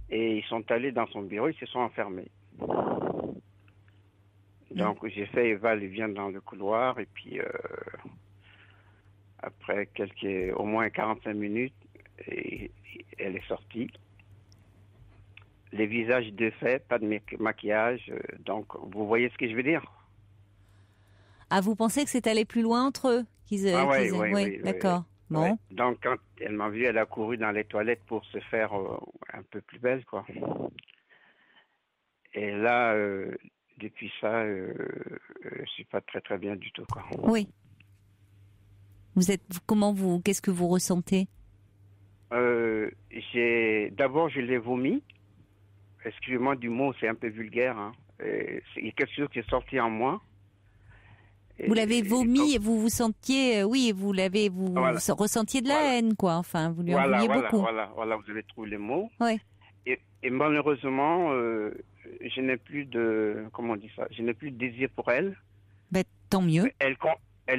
[SPEAKER 5] Et ils sont allés dans son bureau, ils se sont enfermés. Donc j'ai fait Eva, elle vient dans le couloir, et puis après au moins 45 minutes, elle est sortie. Les visages défaits, pas de maquillage, donc vous voyez ce que je veux dire?
[SPEAKER 1] Ah, vous pensez que c'est allé plus loin entre eux?
[SPEAKER 5] Oui,
[SPEAKER 1] d'accord. Bon.
[SPEAKER 5] Ouais. Donc, quand elle m'a vu, elle a couru dans les toilettes pour se faire un peu plus belle, quoi. Et là, depuis ça, je suis pas très très bien du tout, quoi.
[SPEAKER 1] Oui. Qu'est-ce que vous ressentez?
[SPEAKER 5] D'abord, je l'ai vomi. Excusez-moi du mot, c'est un peu vulgaire, hein. Il y a quelque chose qui est sorti en moi.
[SPEAKER 1] Vous l'avez vomi et vous vous sentiez, ressentiez de la haine, quoi. Enfin, vous lui en vouliez beaucoup.
[SPEAKER 5] Voilà, vous avez trouvé les mots.
[SPEAKER 1] Oui.
[SPEAKER 5] Et malheureusement, je n'ai plus de, comment on dit ça, je n'ai plus de désir pour elle.
[SPEAKER 1] Ben, tant mieux.
[SPEAKER 5] Elle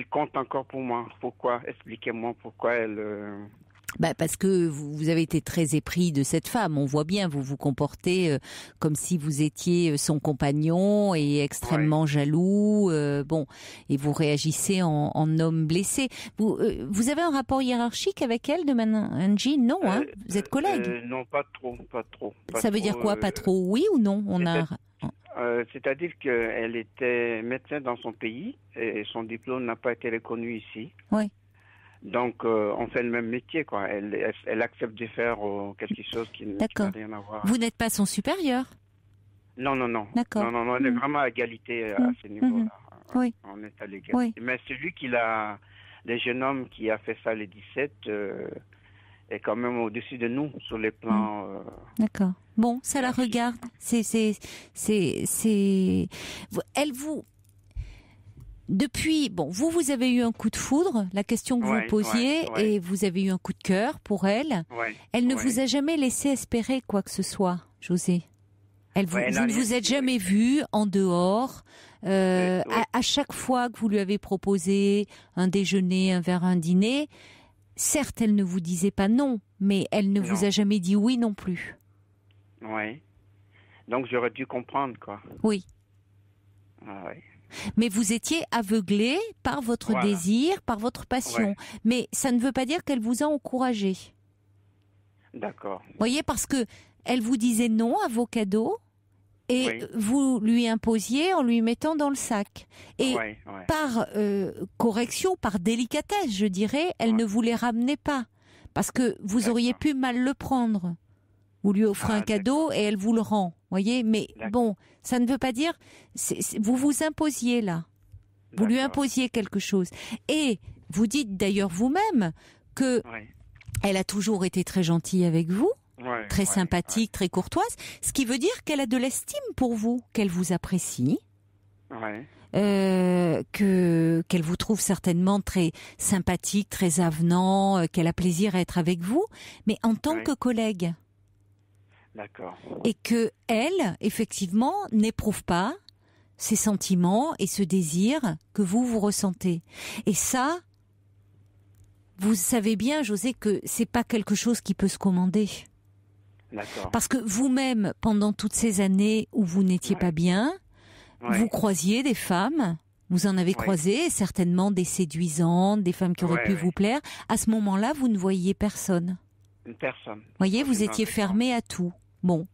[SPEAKER 5] compte encore pour moi. Pourquoi? Expliquez-moi pourquoi elle...
[SPEAKER 1] Parce que vous avez été très épris de cette femme. On voit bien, vous vous comportez comme si vous étiez son compagnon et extrêmement jaloux. Et vous réagissez en homme blessé. Vous avez un rapport hiérarchique avec elle, de Angie? Non, hein? Vous êtes collègues?
[SPEAKER 5] Non, pas trop.
[SPEAKER 1] Ça veut dire quoi, pas trop? Oui ou non?
[SPEAKER 5] C'est-à-dire qu'elle était médecin dans son pays et son diplôme n'a pas été reconnu ici.
[SPEAKER 1] Oui.
[SPEAKER 5] Donc, on fait le même métier, quoi. Elle accepte de faire quelque chose qui n'a rien à voir.
[SPEAKER 1] Vous n'êtes pas son supérieur?
[SPEAKER 5] Non.
[SPEAKER 1] D'accord.
[SPEAKER 5] Non, on est vraiment à égalité à ce niveau-là.
[SPEAKER 1] Oui.
[SPEAKER 5] On est à l'égalité.
[SPEAKER 1] Oui.
[SPEAKER 5] Mais celui le jeune homme qui a fait ça les 17 est quand même au-dessus de nous sur les plans.
[SPEAKER 1] D'accord. Bon, ça la regarde. Depuis, vous avez eu un coup de foudre, la question que vous posiez, et vous avez eu un coup de cœur pour elle. Elle ne vous a jamais laissé espérer quoi que ce soit, José. Vous ne vous êtes jamais vu en dehors. À chaque fois que vous lui avez proposé un déjeuner, un verre, un dîner, certes, elle ne vous disait pas non, mais elle ne vous a jamais dit oui non plus.
[SPEAKER 5] Oui. Donc j'aurais dû comprendre, quoi.
[SPEAKER 1] Oui.
[SPEAKER 5] Ah, oui.
[SPEAKER 1] Mais vous étiez aveuglé par votre désir, par votre passion. Ouais. Mais ça ne veut pas dire qu'elle vous a encouragé.
[SPEAKER 5] D'accord.
[SPEAKER 1] Vous voyez, parce que elle vous disait non à vos cadeaux et vous lui imposiez en lui mettant dans le sac. Et par correction, par délicatesse, je dirais, elle ne vous les ramenait pas. Parce que vous auriez pu mal le prendre. Vous lui offrez un cadeau et elle vous le rend. Voyez, mais bon, ça ne veut pas dire... vous vous imposiez là. Vous lui imposiez quelque chose. Et vous dites d'ailleurs vous-même que elle a toujours été très gentille avec vous, très sympathique, très courtoise, ce qui veut dire qu'elle a de l'estime pour vous, qu'elle vous apprécie, qu'elle vous trouve certainement très sympathique, très avenant, qu'elle a plaisir à être avec vous, mais en tant que collègue.
[SPEAKER 5] D'accord.
[SPEAKER 1] Et que elle, effectivement, n'éprouve pas ces sentiments et ce désir que vous ressentez. Et ça, vous savez bien, José, que c'est pas quelque chose qui peut se commander.
[SPEAKER 5] D'accord.
[SPEAKER 1] Parce que vous-même, pendant toutes ces années où vous n'étiez pas bien, vous croisiez des femmes. Vous en avez croisé, certainement des séduisantes, des femmes qui auraient pu vous plaire. À ce moment-là, vous ne voyiez personne.
[SPEAKER 5] Personne.
[SPEAKER 1] Voyez, vous étiez fermé à tout. Bon.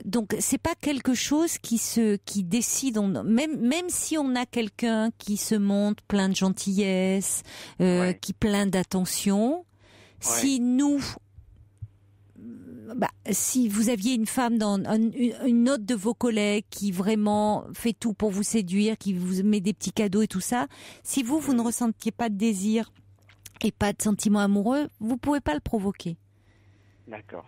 [SPEAKER 1] Donc c'est pas quelque chose qui décide. Même si on a quelqu'un qui se montre plein de gentillesse, qui plein d'attention, si nous, si vous aviez une femme une autre de vos collègues qui vraiment fait tout pour vous séduire, qui vous met des petits cadeaux et tout ça, si vous ne ressentiez pas de désir et pas de sentiment amoureux, vous pouvez pas le provoquer.
[SPEAKER 5] D'accord.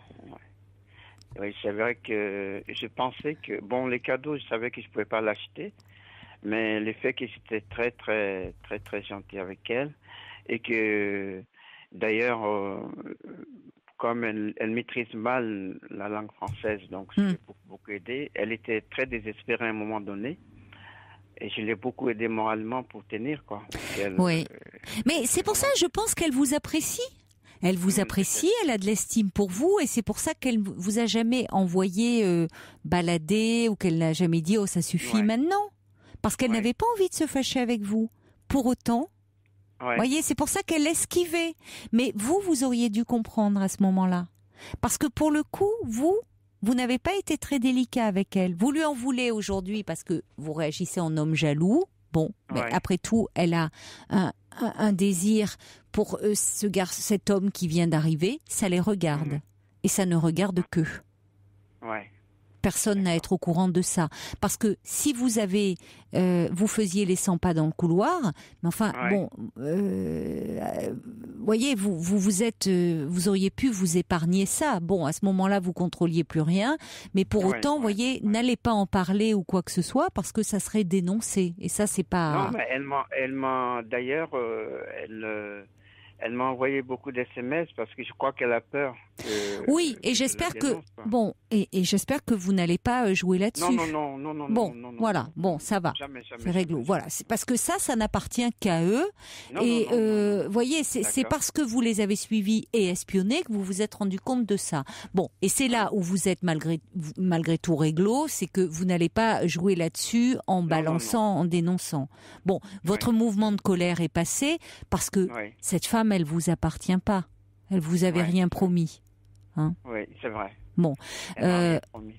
[SPEAKER 5] Oui, c'est vrai que je pensais que, les cadeaux, je savais que je pouvais pas l'acheter, mais le fait que j'étais très, très, très, très gentil avec elle, et que, d'ailleurs, comme elle maîtrise mal la langue française, donc je l'ai beaucoup aidé, elle était très désespérée à un moment donné, et je l'ai beaucoup aidée moralement pour tenir, quoi.
[SPEAKER 1] Mais c'est pour ça, je pense qu'elle vous apprécie. Elle vous apprécie, elle a de l'estime pour vous et c'est pour ça qu'elle vous a jamais envoyé balader ou qu'elle n'a jamais dit « Oh, ça suffit maintenant ». Parce qu'elle n'avait pas envie de se fâcher avec vous. Pour autant, voyez, c'est pour ça qu'elle esquivait. Mais vous auriez dû comprendre à ce moment-là. Parce que pour le coup, vous n'avez pas été très délicat avec elle. Vous lui en voulez aujourd'hui parce que vous réagissez en homme jaloux. Bon, mais après tout, elle a un désir pour cet homme qui vient d'arriver, ça les regarde. Et ça ne regarde qu'eux.
[SPEAKER 5] Ouais.
[SPEAKER 1] Personne n'a à être au courant de ça. Parce que si vous vous faisiez les 100 pas dans le couloir, mais enfin, voyez, vous auriez pu vous épargner ça. Bon, à ce moment-là, vous contrôliez plus rien, mais pour autant, voyez, n'allez pas en parler ou quoi que ce soit, parce que ça serait dénoncé. Et ça, c'est pas...
[SPEAKER 5] Non, mais elle m'a d'ailleurs, elle m'a envoyé beaucoup d'SMS parce que je crois qu'elle a peur.
[SPEAKER 1] Oui, et j'espère que et j'espère que vous n'allez pas jouer là-dessus.
[SPEAKER 5] Non.
[SPEAKER 1] Bon,
[SPEAKER 5] non,
[SPEAKER 1] voilà, bon, ça va.
[SPEAKER 5] Jamais.
[SPEAKER 1] C'est réglo. Voilà, c'est parce que ça n'appartient qu'à eux. Voyez, c'est parce que vous les avez suivis et espionnés que vous vous êtes rendu compte de ça. Bon, et c'est là où vous êtes malgré tout réglo, c'est que vous n'allez pas jouer là-dessus en balançant, en dénonçant. Bon, votre mouvement de colère est passé parce que cette femme, elle vous appartient pas. Elle vous avait rien promis. Hein?
[SPEAKER 5] Oui, c'est vrai.
[SPEAKER 1] Bon.
[SPEAKER 5] Elle m'a rien promis.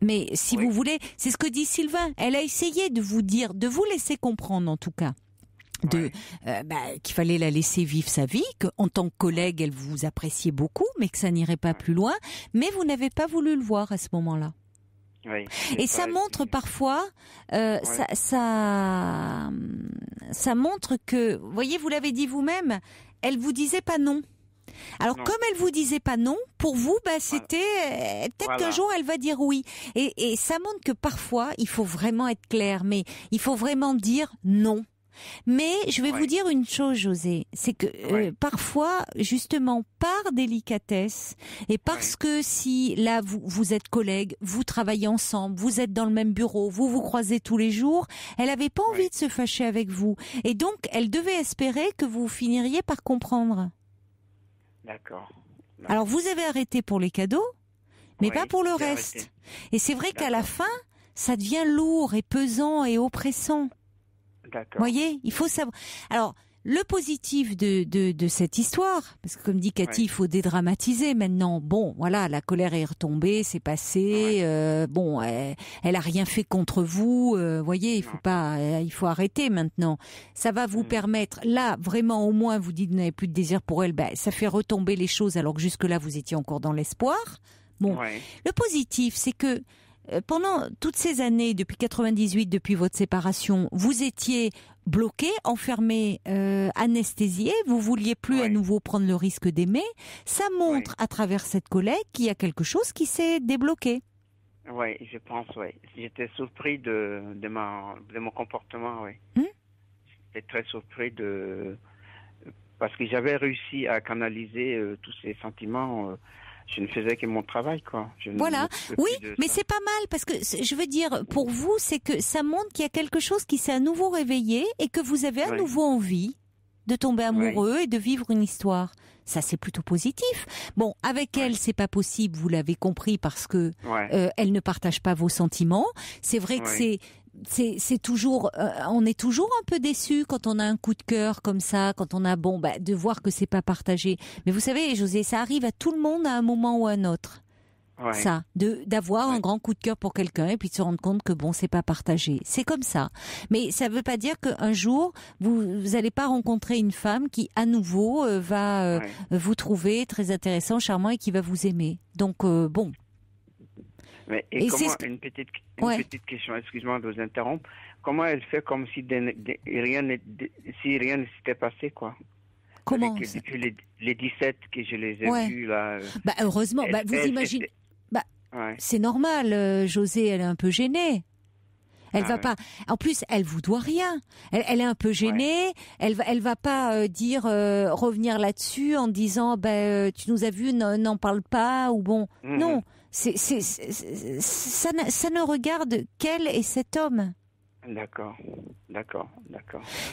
[SPEAKER 1] Mais si vous voulez, c'est ce que dit Sylvain. Elle a essayé de vous dire, de vous laisser comprendre en tout cas, qu'il fallait la laisser vivre sa vie, qu'en tant que collègue, elle vous appréciait beaucoup, mais que ça n'irait pas plus loin. Mais vous n'avez pas voulu le voir à ce moment-là.
[SPEAKER 5] Oui,
[SPEAKER 1] et ça montre parfois, ça montre que, voyez, vous l'avez dit vous-même, elle vous disait pas non. Alors comme elle vous disait pas non, pour vous, c'était peut-être qu'un jour elle va dire oui. Et ça montre que parfois il faut vraiment être clair, mais il faut vraiment dire non. Mais je vais vous dire une chose, José, c'est que parfois, justement, par délicatesse, et parce que si là vous êtes collègues, vous travaillez ensemble, vous êtes dans le même bureau, vous vous croisez tous les jours, elle avait pas envie de se fâcher avec vous. Et donc, elle devait espérer que vous finiriez par comprendre.
[SPEAKER 5] D'accord.
[SPEAKER 1] Alors, vous avez arrêté pour les cadeaux, mais pas pour le reste. Arrêté. Et c'est vrai qu'à la fin, ça devient lourd et pesant et oppressant.
[SPEAKER 5] D'accord.
[SPEAKER 1] Voyez, il faut savoir. Alors, le positif de cette histoire, parce que comme dit Cathy, il faut dédramatiser maintenant. Bon, voilà, la colère est retombée, c'est passé. Elle a rien fait contre vous. Voyez, il faut arrêter maintenant. Ça va vous permettre, là, vraiment, au moins, vous dites que vous n'avez plus de désir pour elle. Ça fait retomber les choses, alors que jusque-là, vous étiez encore dans l'espoir. Bon, le positif, c'est que pendant toutes ces années, depuis 98, depuis votre séparation, vous étiez bloqué, enfermé, anesthésié, vous vouliez plus à nouveau prendre le risque d'aimer. Ça montre à travers cette collègue qu'il y a quelque chose qui s'est débloqué.
[SPEAKER 5] Oui, je pense, J'étais surpris de mon comportement, J'étais très surpris parce que j'avais réussi à canaliser tous ces sentiments. Je ne faisais que mon travail, quoi.
[SPEAKER 1] Voilà. Oui, mais c'est pas mal parce que je veux dire, pour vous, c'est que ça montre qu'il y a quelque chose qui s'est à nouveau réveillé et que vous avez à nouveau envie de tomber amoureux et de vivre une histoire. Ça, c'est plutôt positif. Bon, avec elle, c'est pas possible, vous l'avez compris, parce que elle ne partage pas vos sentiments. C'est vrai que c'est toujours, on est toujours un peu déçu quand on a un coup de cœur comme ça, quand on a de voir que c'est pas partagé. Mais vous savez, José, ça arrive à tout le monde à un moment ou à un autre. Ça, d'avoir un grand coup de cœur pour quelqu'un et puis de se rendre compte que c'est pas partagé. C'est comme ça. Mais ça veut pas dire qu'un jour vous allez pas rencontrer une femme qui à nouveau va vous trouver très intéressant, charmant et qui va vous aimer. Donc bon.
[SPEAKER 5] Mais une petite question, excuse-moi de vous interrompre. Comment elle fait comme si rien ne s'était passé, quoi?
[SPEAKER 1] Comment
[SPEAKER 5] depuis les 17 que je les ai vus là.
[SPEAKER 1] Heureusement, vous imaginez. C'est normal, José, elle est un peu gênée. Elle va pas. En plus, elle vous doit rien. Elle est un peu gênée. Elle va pas revenir là-dessus en disant tu nous as vus, n'en parle pas ou bon. Non, ça ne regarde qu'elle et cet homme.
[SPEAKER 5] D'accord.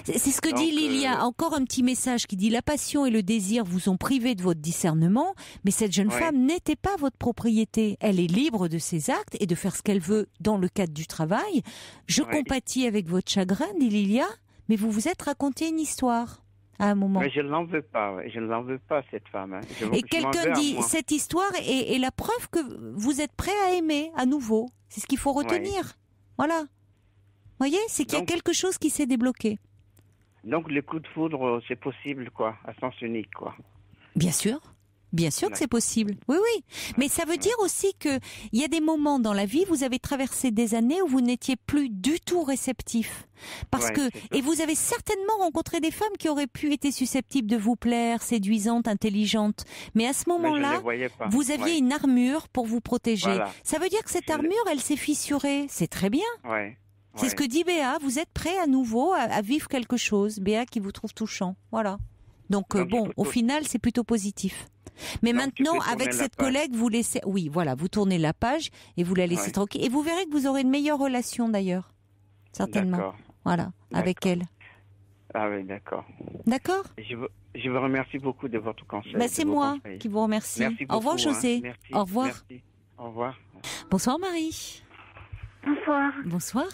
[SPEAKER 1] C'est ce que dit Lilia. Encore un petit message qui dit: la passion et le désir vous ont privé de votre discernement, mais cette jeune femme n'était pas votre propriété. Elle est libre de ses actes et de faire ce qu'elle veut dans le cadre du travail. Je compatis avec votre chagrin, dit Lilia, mais vous vous êtes raconté une histoire à un moment.
[SPEAKER 5] Mais je ne l'en veux pas. Je ne l'en veux pas, cette femme.
[SPEAKER 1] Et quelqu'un dit: cette histoire est la preuve que vous êtes prêt à aimer à nouveau. C'est ce qu'il faut retenir. Voilà. Vous voyez, c'est qu'il y a quelque chose qui s'est débloqué.
[SPEAKER 5] Donc, les coups de foudre, c'est possible, quoi, à sens unique, quoi.
[SPEAKER 1] Bien sûr. Bien sûr que c'est possible. Oui, oui. Mais ça veut dire aussi que il y a des moments dans la vie, vous avez traversé des années où vous n'étiez plus du tout réceptif. Parce que, et vous avez certainement rencontré des femmes qui auraient pu être susceptibles de vous plaire, séduisantes, intelligentes. Mais à ce moment-là, vous aviez une armure pour vous protéger. Voilà. Ça veut dire que cette armure, elle s'est fissurée. C'est très bien. C'est ce que dit Béa. Vous êtes prêt à nouveau à vivre quelque chose. Béa qui vous trouve touchant. Voilà. Donc bon, au final, c'est plutôt positif. Mais donc, maintenant, avec cette collègue, vous laissez, oui, voilà, vous tournez la page et vous la laissez tranquille. Et vous verrez que vous aurez une meilleure relation d'ailleurs, certainement. D'accord. Voilà, avec elle.
[SPEAKER 5] Ah oui, d'accord.
[SPEAKER 1] D'accord.
[SPEAKER 5] Je vous remercie beaucoup de votre conseil.
[SPEAKER 1] C'est moi qui vous remercie.
[SPEAKER 5] Merci beaucoup,
[SPEAKER 1] au revoir, José.
[SPEAKER 5] Merci.
[SPEAKER 1] Au revoir.
[SPEAKER 5] Merci. Au revoir.
[SPEAKER 1] Bonsoir, Marie.
[SPEAKER 6] Bonsoir.
[SPEAKER 1] Bonsoir.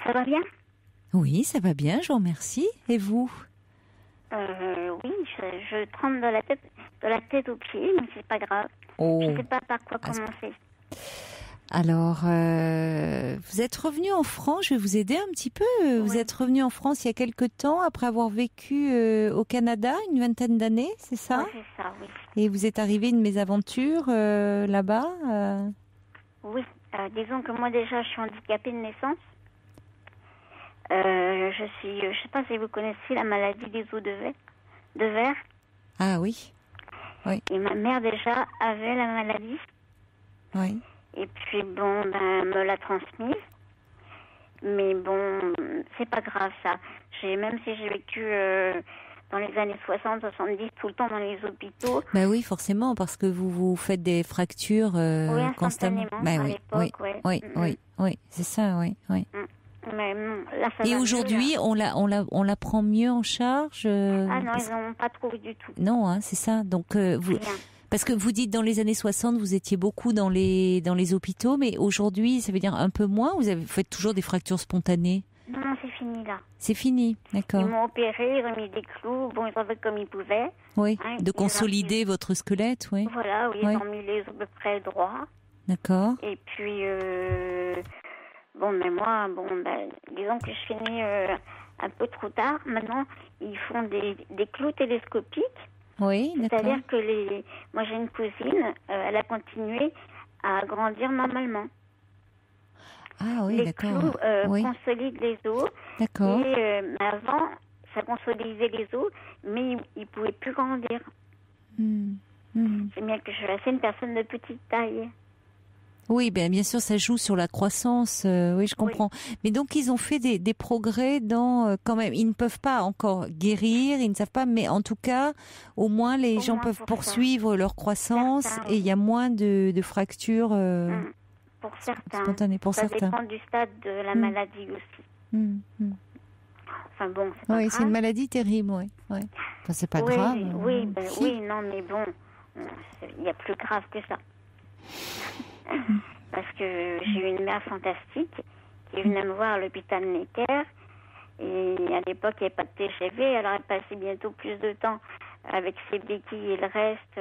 [SPEAKER 6] Ça va bien?
[SPEAKER 1] Oui, ça va bien, je vous remercie. Et vous?
[SPEAKER 6] Oui, je tremble de la tête aux pieds, mais c'est pas grave. Je ne sais pas par quoi commencer.
[SPEAKER 1] Alors, vous êtes revenu en France, je vais vous aider un petit peu. Vous êtes revenu en France il y a quelque temps, après avoir vécu au Canada, une vingtaine d'années, c'est ça?
[SPEAKER 6] Oui, c'est ça, oui.
[SPEAKER 1] Et vous êtes arrivé une mésaventure là-bas
[SPEAKER 6] Oui, disons que moi déjà, je suis handicapée de naissance. Je sais pas si vous connaissez la maladie des os de verre.
[SPEAKER 1] Ah oui. Oui.
[SPEAKER 6] Et ma mère déjà avait la maladie.
[SPEAKER 1] Oui.
[SPEAKER 6] Et puis bon, me l'a transmise. Mais bon, c'est pas grave ça. Même si j'ai vécu dans les années 60, 70, tout le temps dans les hôpitaux.
[SPEAKER 1] Ben oui, forcément, parce que vous faites des fractures constamment.
[SPEAKER 6] À l'époque,
[SPEAKER 1] oui, c'est ça, oui.
[SPEAKER 6] Mais là, ça
[SPEAKER 1] et aujourd'hui, on la prend mieux en charge
[SPEAKER 6] Ah non, ils n'ont pas trouvé du tout.
[SPEAKER 1] Non, hein, c'est ça. Donc parce que vous dites dans les années 60, vous étiez beaucoup dans les hôpitaux, mais aujourd'hui, ça veut dire un peu moins. Vous faites toujours des fractures spontanées?
[SPEAKER 6] Non, c'est fini là.
[SPEAKER 1] C'est fini, d'accord.
[SPEAKER 6] Ils m'ont opéré, ils ont mis des clous. Bon, ils ont fait comme ils pouvaient.
[SPEAKER 1] Oui, de consolider votre squelette, oui.
[SPEAKER 6] Voilà, oui, ils ont mis les os à peu près droits.
[SPEAKER 1] D'accord.
[SPEAKER 6] Et puis bon, mais moi, disons que je finis un peu trop tard. Maintenant, ils font des clous télescopiques.
[SPEAKER 1] Oui, d'accord.
[SPEAKER 6] C'est-à-dire que moi, j'ai une cousine, elle a continué à grandir normalement.
[SPEAKER 1] Ah oui, d'accord.
[SPEAKER 6] Les clous consolident les os.
[SPEAKER 1] D'accord.
[SPEAKER 6] Et avant, ça consolidait les os, mais ils ne pouvaient plus grandir. C'est bien que je reste une personne de petite taille.
[SPEAKER 1] Oui, bien sûr, ça joue sur la croissance. Oui, je comprends. Oui. Mais donc, ils ont fait des progrès dans quand même. Ils ne peuvent pas encore guérir, ils ne savent pas, mais en tout cas, au moins les gens peuvent poursuivre leur croissance et il y a moins de fractures
[SPEAKER 6] pour certains.
[SPEAKER 1] Spontanées. Pour
[SPEAKER 6] ça
[SPEAKER 1] certains.
[SPEAKER 6] dépend du stade de la maladie aussi. Enfin bon, c'est pas grave.
[SPEAKER 1] C'est une maladie terrible, oui. Enfin, c'est pas grave.
[SPEAKER 6] Oui, non, mais bon, il y a plus grave que ça. Parce que j'ai eu une mère fantastique qui venait me voir à l'hôpital Necker. Et à l'époque, il n'y avait pas de TGV. Elle aurait passé bientôt plus de temps avec ses béquilles et le reste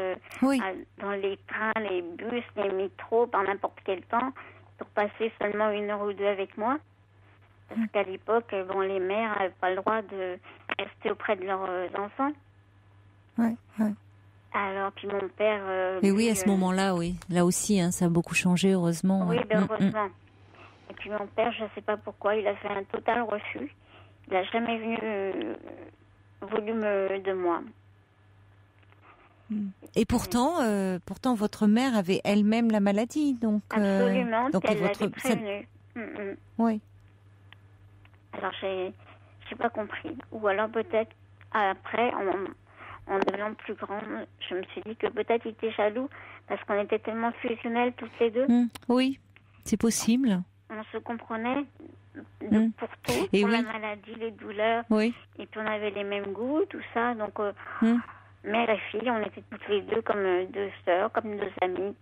[SPEAKER 6] dans les trains, les bus, les métros, par n'importe quel temps, pour passer seulement 1 heure ou 2 avec moi. Parce qu'à l'époque, les mères n'avaient pas le droit de rester auprès de leurs enfants.
[SPEAKER 1] Oui.
[SPEAKER 6] Alors, puis mon père...
[SPEAKER 1] Mais oui, à ce moment-là, oui. Là aussi, ça a beaucoup changé, heureusement.
[SPEAKER 6] Oui, heureusement. Et puis mon père, je ne sais pas pourquoi, il a fait un total refus. Il n'a jamais voulu de moi.
[SPEAKER 1] Et pourtant, votre mère avait elle-même la maladie, donc...
[SPEAKER 6] Absolument, elle l'avait prévenue.
[SPEAKER 1] Oui.
[SPEAKER 6] Alors, j'ai pas compris. Ou alors peut-être, après... En devenant plus grande, je me suis dit que peut-être il était jaloux parce qu'on était tellement fusionnels toutes les deux.
[SPEAKER 1] Oui, c'est possible.
[SPEAKER 6] On se comprenait pour tout,
[SPEAKER 1] et
[SPEAKER 6] pour la maladie, les douleurs.
[SPEAKER 1] Oui. Et
[SPEAKER 6] puis on avait les mêmes goûts, tout ça. Donc, mère et fille, on était toutes les deux comme 2 sœurs, comme 2 amies.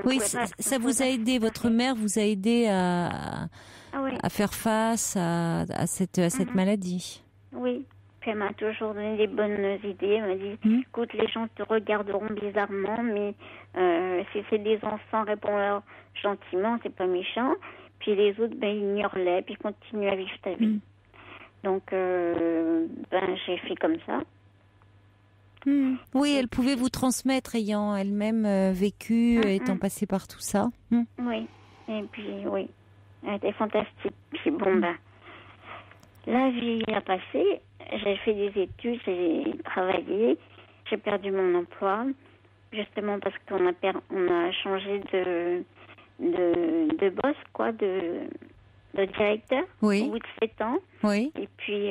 [SPEAKER 1] Oui, ça vous a aidé, votre mère vous a aidé à faire face à cette maladie.
[SPEAKER 6] Oui. Elle m'a toujours donné des bonnes idées. Elle m'a dit, écoute, les gens te regarderont bizarrement, mais si c'est des enfants, réponds-leur gentiment, c'est pas méchant. Puis les autres, ils hurlaient, puis ils continuaient à vivre ta vie. Donc, j'ai fait comme ça.
[SPEAKER 1] Oui, elle pouvait vous transmettre, ayant elle-même vécu, étant passée par tout ça.
[SPEAKER 6] Oui, et puis, oui, elle était fantastique. Puis la vie a passé, j'ai fait des études, j'ai travaillé, j'ai perdu mon emploi, justement parce qu'on a changé de boss, quoi, de directeur, au bout de 7 ans.
[SPEAKER 1] Oui.
[SPEAKER 6] Et puis,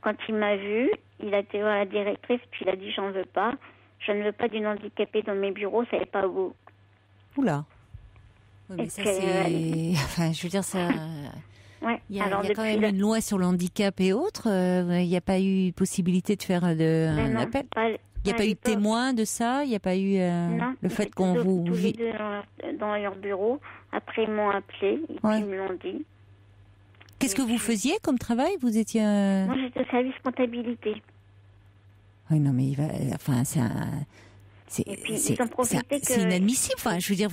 [SPEAKER 6] quand il m'a vue, il a été voir la directrice, puis il a dit, j'en veux pas. Je ne veux pas d'une handicapée dans mes bureaux, ça n'est pas beau.
[SPEAKER 1] Oula. Oui, mais ça, c'est... Enfin, je veux dire, ça...
[SPEAKER 6] Ouais.
[SPEAKER 1] Il y a quand même une loi sur le handicap et autres. Il n'y a pas eu possibilité de faire un appel. Il n'y a pas eu de témoin de ça. Il n'y a pas eu le fait qu'on vous...
[SPEAKER 6] Tous les deux dans leur bureau. Après, ils m'ont appelé et puis ils me l'ont dit.
[SPEAKER 1] Qu'est-ce que vous faisiez comme travail? Vous étiez...
[SPEAKER 6] Moi, j'étais au service comptabilité.
[SPEAKER 1] Oui, non, mais enfin, c'est inadmissible. Enfin, je veux dire,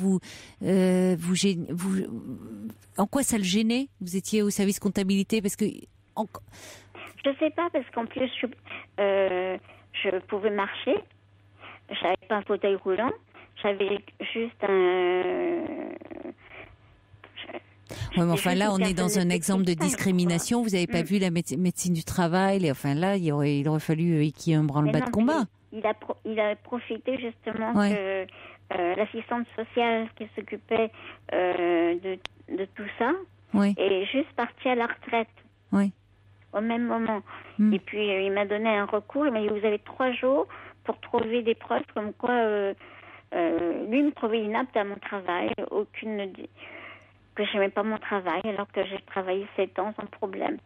[SPEAKER 1] en quoi ça le gênait? Vous étiez au service comptabilité parce que...
[SPEAKER 6] Je sais pas, parce qu'en plus, je pouvais marcher. J'avais pas un fauteuil roulant. J'avais juste un...
[SPEAKER 1] Oui, mais enfin là, on est dans un exemple de discrimination. Vous n'avez pas vu la médecine du travail. Enfin là, il aurait fallu qu'il y ait un branle-bas de combat.
[SPEAKER 6] Il a profité justement que l'assistante sociale qui s'occupait de tout ça est juste partie à la retraite.
[SPEAKER 1] Oui.
[SPEAKER 6] Au même moment. Et puis il m'a donné un recours. Il m'a dit, vous avez 3 jours pour trouver des preuves comme quoi lui me trouvait inapte à mon travail. Que j'aimais pas mon travail, alors que j'ai travaillé 7 ans sans problème.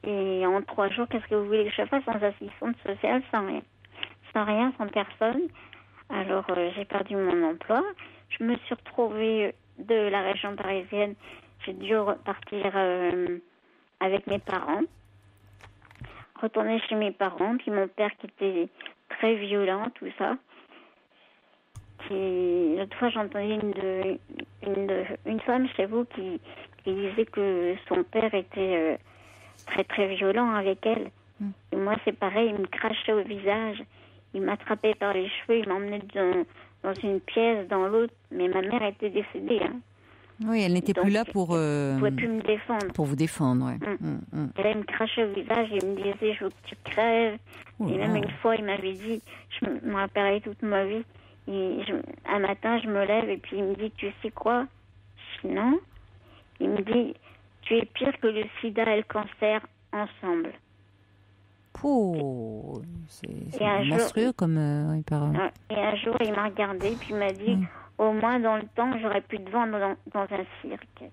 [SPEAKER 6] Et en 3 jours, qu'est-ce que vous voulez que je fasse sans assistante sociale, sans rien? Sans rien, sans personne. Alors, j'ai perdu mon emploi. Je me suis retrouvée de la région parisienne. J'ai dû repartir avec mes parents. Retourner chez mes parents. Puis mon père qui était très violent, tout ça. L'autre fois, j'entendais une femme chez vous qui disait que son père était très très violent avec elle. Et moi, c'est pareil, il me crachait au visage, il m'attrapait par les cheveux, il m'emmenait dans une pièce, dans l'autre. Mais ma mère était décédée. Hein.
[SPEAKER 1] Oui, elle n'était plus là pour...
[SPEAKER 6] Elle ne pouvait plus me défendre.
[SPEAKER 1] Pour vous défendre, oui.
[SPEAKER 6] Et là, il me crachait au visage, il me disait, je veux que tu crèves. Et même une fois, il m'avait dit, je me rappellerai toute ma vie, un matin, je me lève et puis il me dit, tu sais quoi? Je dis non. Il me dit, tu es pire que le sida et le cancer ensemble.
[SPEAKER 1] Oh, c'est monstrueux comme parole.
[SPEAKER 6] Et un jour, il m'a regardé puis il m'a dit, au moins dans le temps, j'aurais pu te vendre dans un cirque.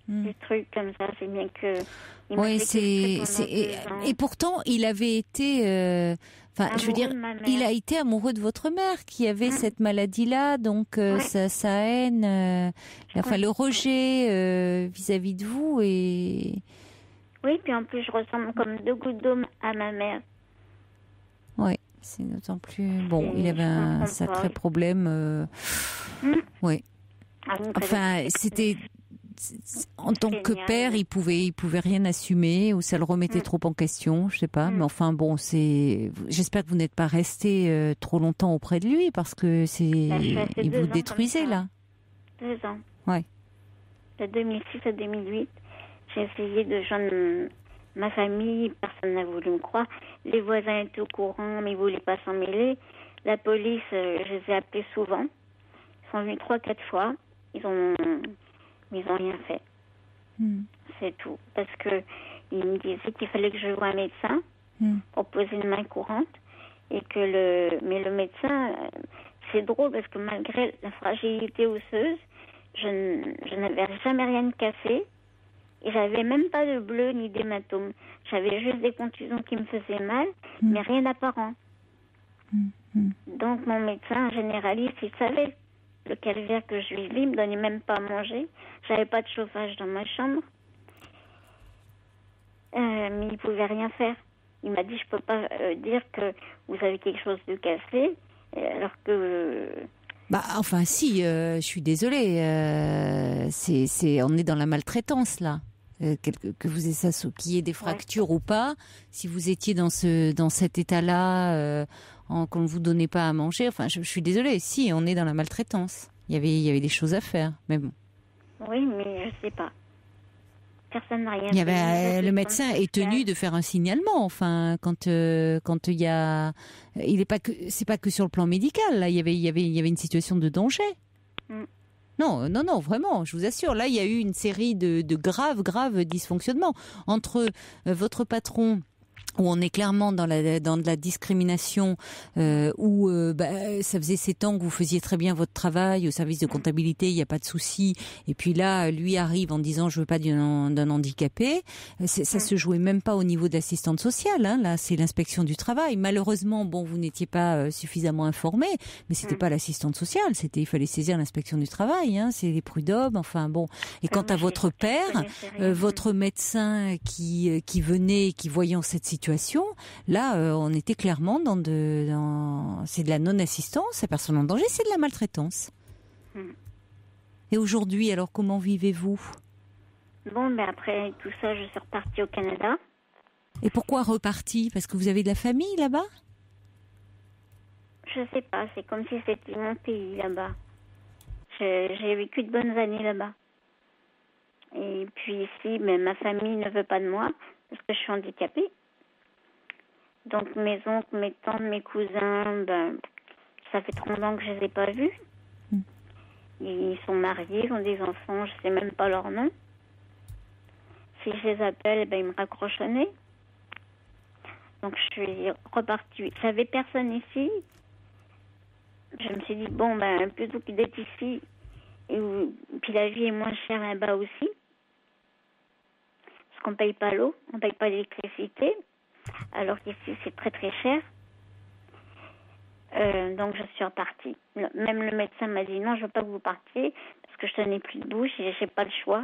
[SPEAKER 6] Des trucs comme ça, c'est bien que...
[SPEAKER 1] Oui, et pourtant, il avait été... je veux dire, il a été amoureux de votre mère qui avait cette maladie-là, donc sa haine, le rejet vis-à-vis de vous et...
[SPEAKER 6] Oui, puis en plus, je ressemble comme 2 gouttes d'eau à ma mère.
[SPEAKER 1] Oui, c'est d'autant plus... Bon, il avait un sacré problème. Oui. Enfin, c'était... En tant que père, il pouvait rien assumer ou ça le remettait trop en question, je sais pas. Mais enfin bon, j'espère que vous n'êtes pas resté trop longtemps auprès de lui parce que il vous détruisait là.
[SPEAKER 6] 2 ans.
[SPEAKER 1] Ouais.
[SPEAKER 6] De 2006 à 2008, j'ai essayé de joindre ma famille, personne n'a voulu me croire. Les voisins étaient au courant, mais ils voulaient pas s'en mêler. La police, je les ai appelés souvent. Ils sont venus 3-4 fois. Ils ont rien fait. C'est tout. Parce que il me disait qu'il fallait que je voie un médecin pour poser une main courante. Mais le médecin, c'est drôle parce que malgré la fragilité osseuse, je n'avais jamais rien de cassé. Et j'avais même pas de bleu ni d'hématome. J'avais juste des contusions qui me faisaient mal, mais rien d'apparent. Donc mon médecin généraliste, il savait le calvaire que je vivais, il me donnait même pas à manger. J'avais pas de chauffage dans ma chambre. Mais il pouvait rien faire. Il m'a dit, je peux pas dire que vous avez quelque chose de cassé, alors que
[SPEAKER 1] Enfin, si, je suis désolée. On est dans la maltraitance, là. Que vous ayez ça, qu'il y ait des fractures ou pas, si vous étiez dans cet état-là, qu'on ne vous donnait pas à manger, enfin, je suis désolée, si, on est dans la maltraitance. Il y avait des choses à faire, mais bon.
[SPEAKER 6] Oui, mais je sais pas. Personne n'a rien
[SPEAKER 1] fait.
[SPEAKER 6] Le
[SPEAKER 1] médecin est tenu de faire un signalement, enfin, quand il y a... c'est pas que sur le plan médical, là, il y avait une situation de danger. Non, vraiment, je vous assure. Là, il y a eu une série de graves dysfonctionnements entre votre patron, où on est clairement dans de la discrimination, où ça faisait 7 ans que vous faisiez très bien votre travail au service de comptabilité, il n'y a pas de souci. Et puis là, lui arrive en disant je veux pas d'un handicapé. Ça se jouait même pas au niveau de l'assistante sociale. Hein. Là, c'est l'inspection du travail. Malheureusement, bon, vous n'étiez pas suffisamment informé, mais c'était pas l'assistante sociale. Il fallait saisir l'inspection du travail. Hein. C'est les prud'hommes. Enfin bon. Et quant à votre père, votre médecin qui venait, qui voyant cette situation, là, on était clairement c'est de la non-assistance à personne en danger, c'est de la maltraitance. Et aujourd'hui, alors, comment vivez-vous ?
[SPEAKER 6] Bon, après tout ça, je suis repartie au Canada.
[SPEAKER 1] Et pourquoi repartie ? Parce que vous avez de la famille là-bas ?
[SPEAKER 6] Je sais pas, c'est comme si c'était mon pays là-bas. J'ai vécu de bonnes années là-bas. Et puis ici, ma famille ne veut pas de moi parce que je suis handicapée. Donc mes oncles, mes tantes, mes cousins, ça fait 30 ans que je les ai pas vus. Ils sont mariés, ils ont des enfants, je sais même pas leur nom. Si je les appelle, ils me raccrochent au nez. Donc je suis repartie. J'avais personne ici. Je me suis dit, plutôt que d'être ici, puis la vie est moins chère là-bas aussi. Parce qu'on paye pas l'eau, on paye pas l'électricité. Alors qu'ici, c'est très très cher. Donc, je suis repartie. Même le médecin m'a dit, non, je veux pas que vous partiez, parce que je tenais plus debout, j'ai pas le choix.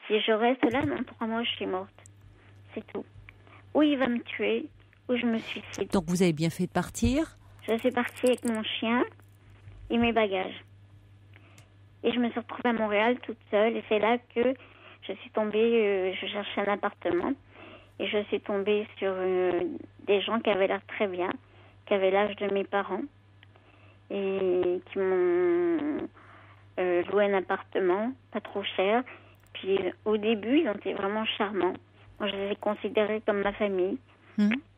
[SPEAKER 6] Si je reste là, dans 3 mois, je suis morte. C'est tout. Ou il va me tuer, ou je me suicide.
[SPEAKER 1] Donc, vous avez bien fait de partir ?
[SPEAKER 6] Je suis partie avec mon chien et mes bagages. Et je me suis retrouvée à Montréal toute seule, et c'est là que je suis tombée, je cherchais un appartement. Et je suis tombée sur des gens qui avaient l'air très bien, qui avaient l'âge de mes parents, et qui m'ont loué un appartement, pas trop cher. Puis au début, ils ont été vraiment charmants. Moi, je les ai considérés comme ma famille.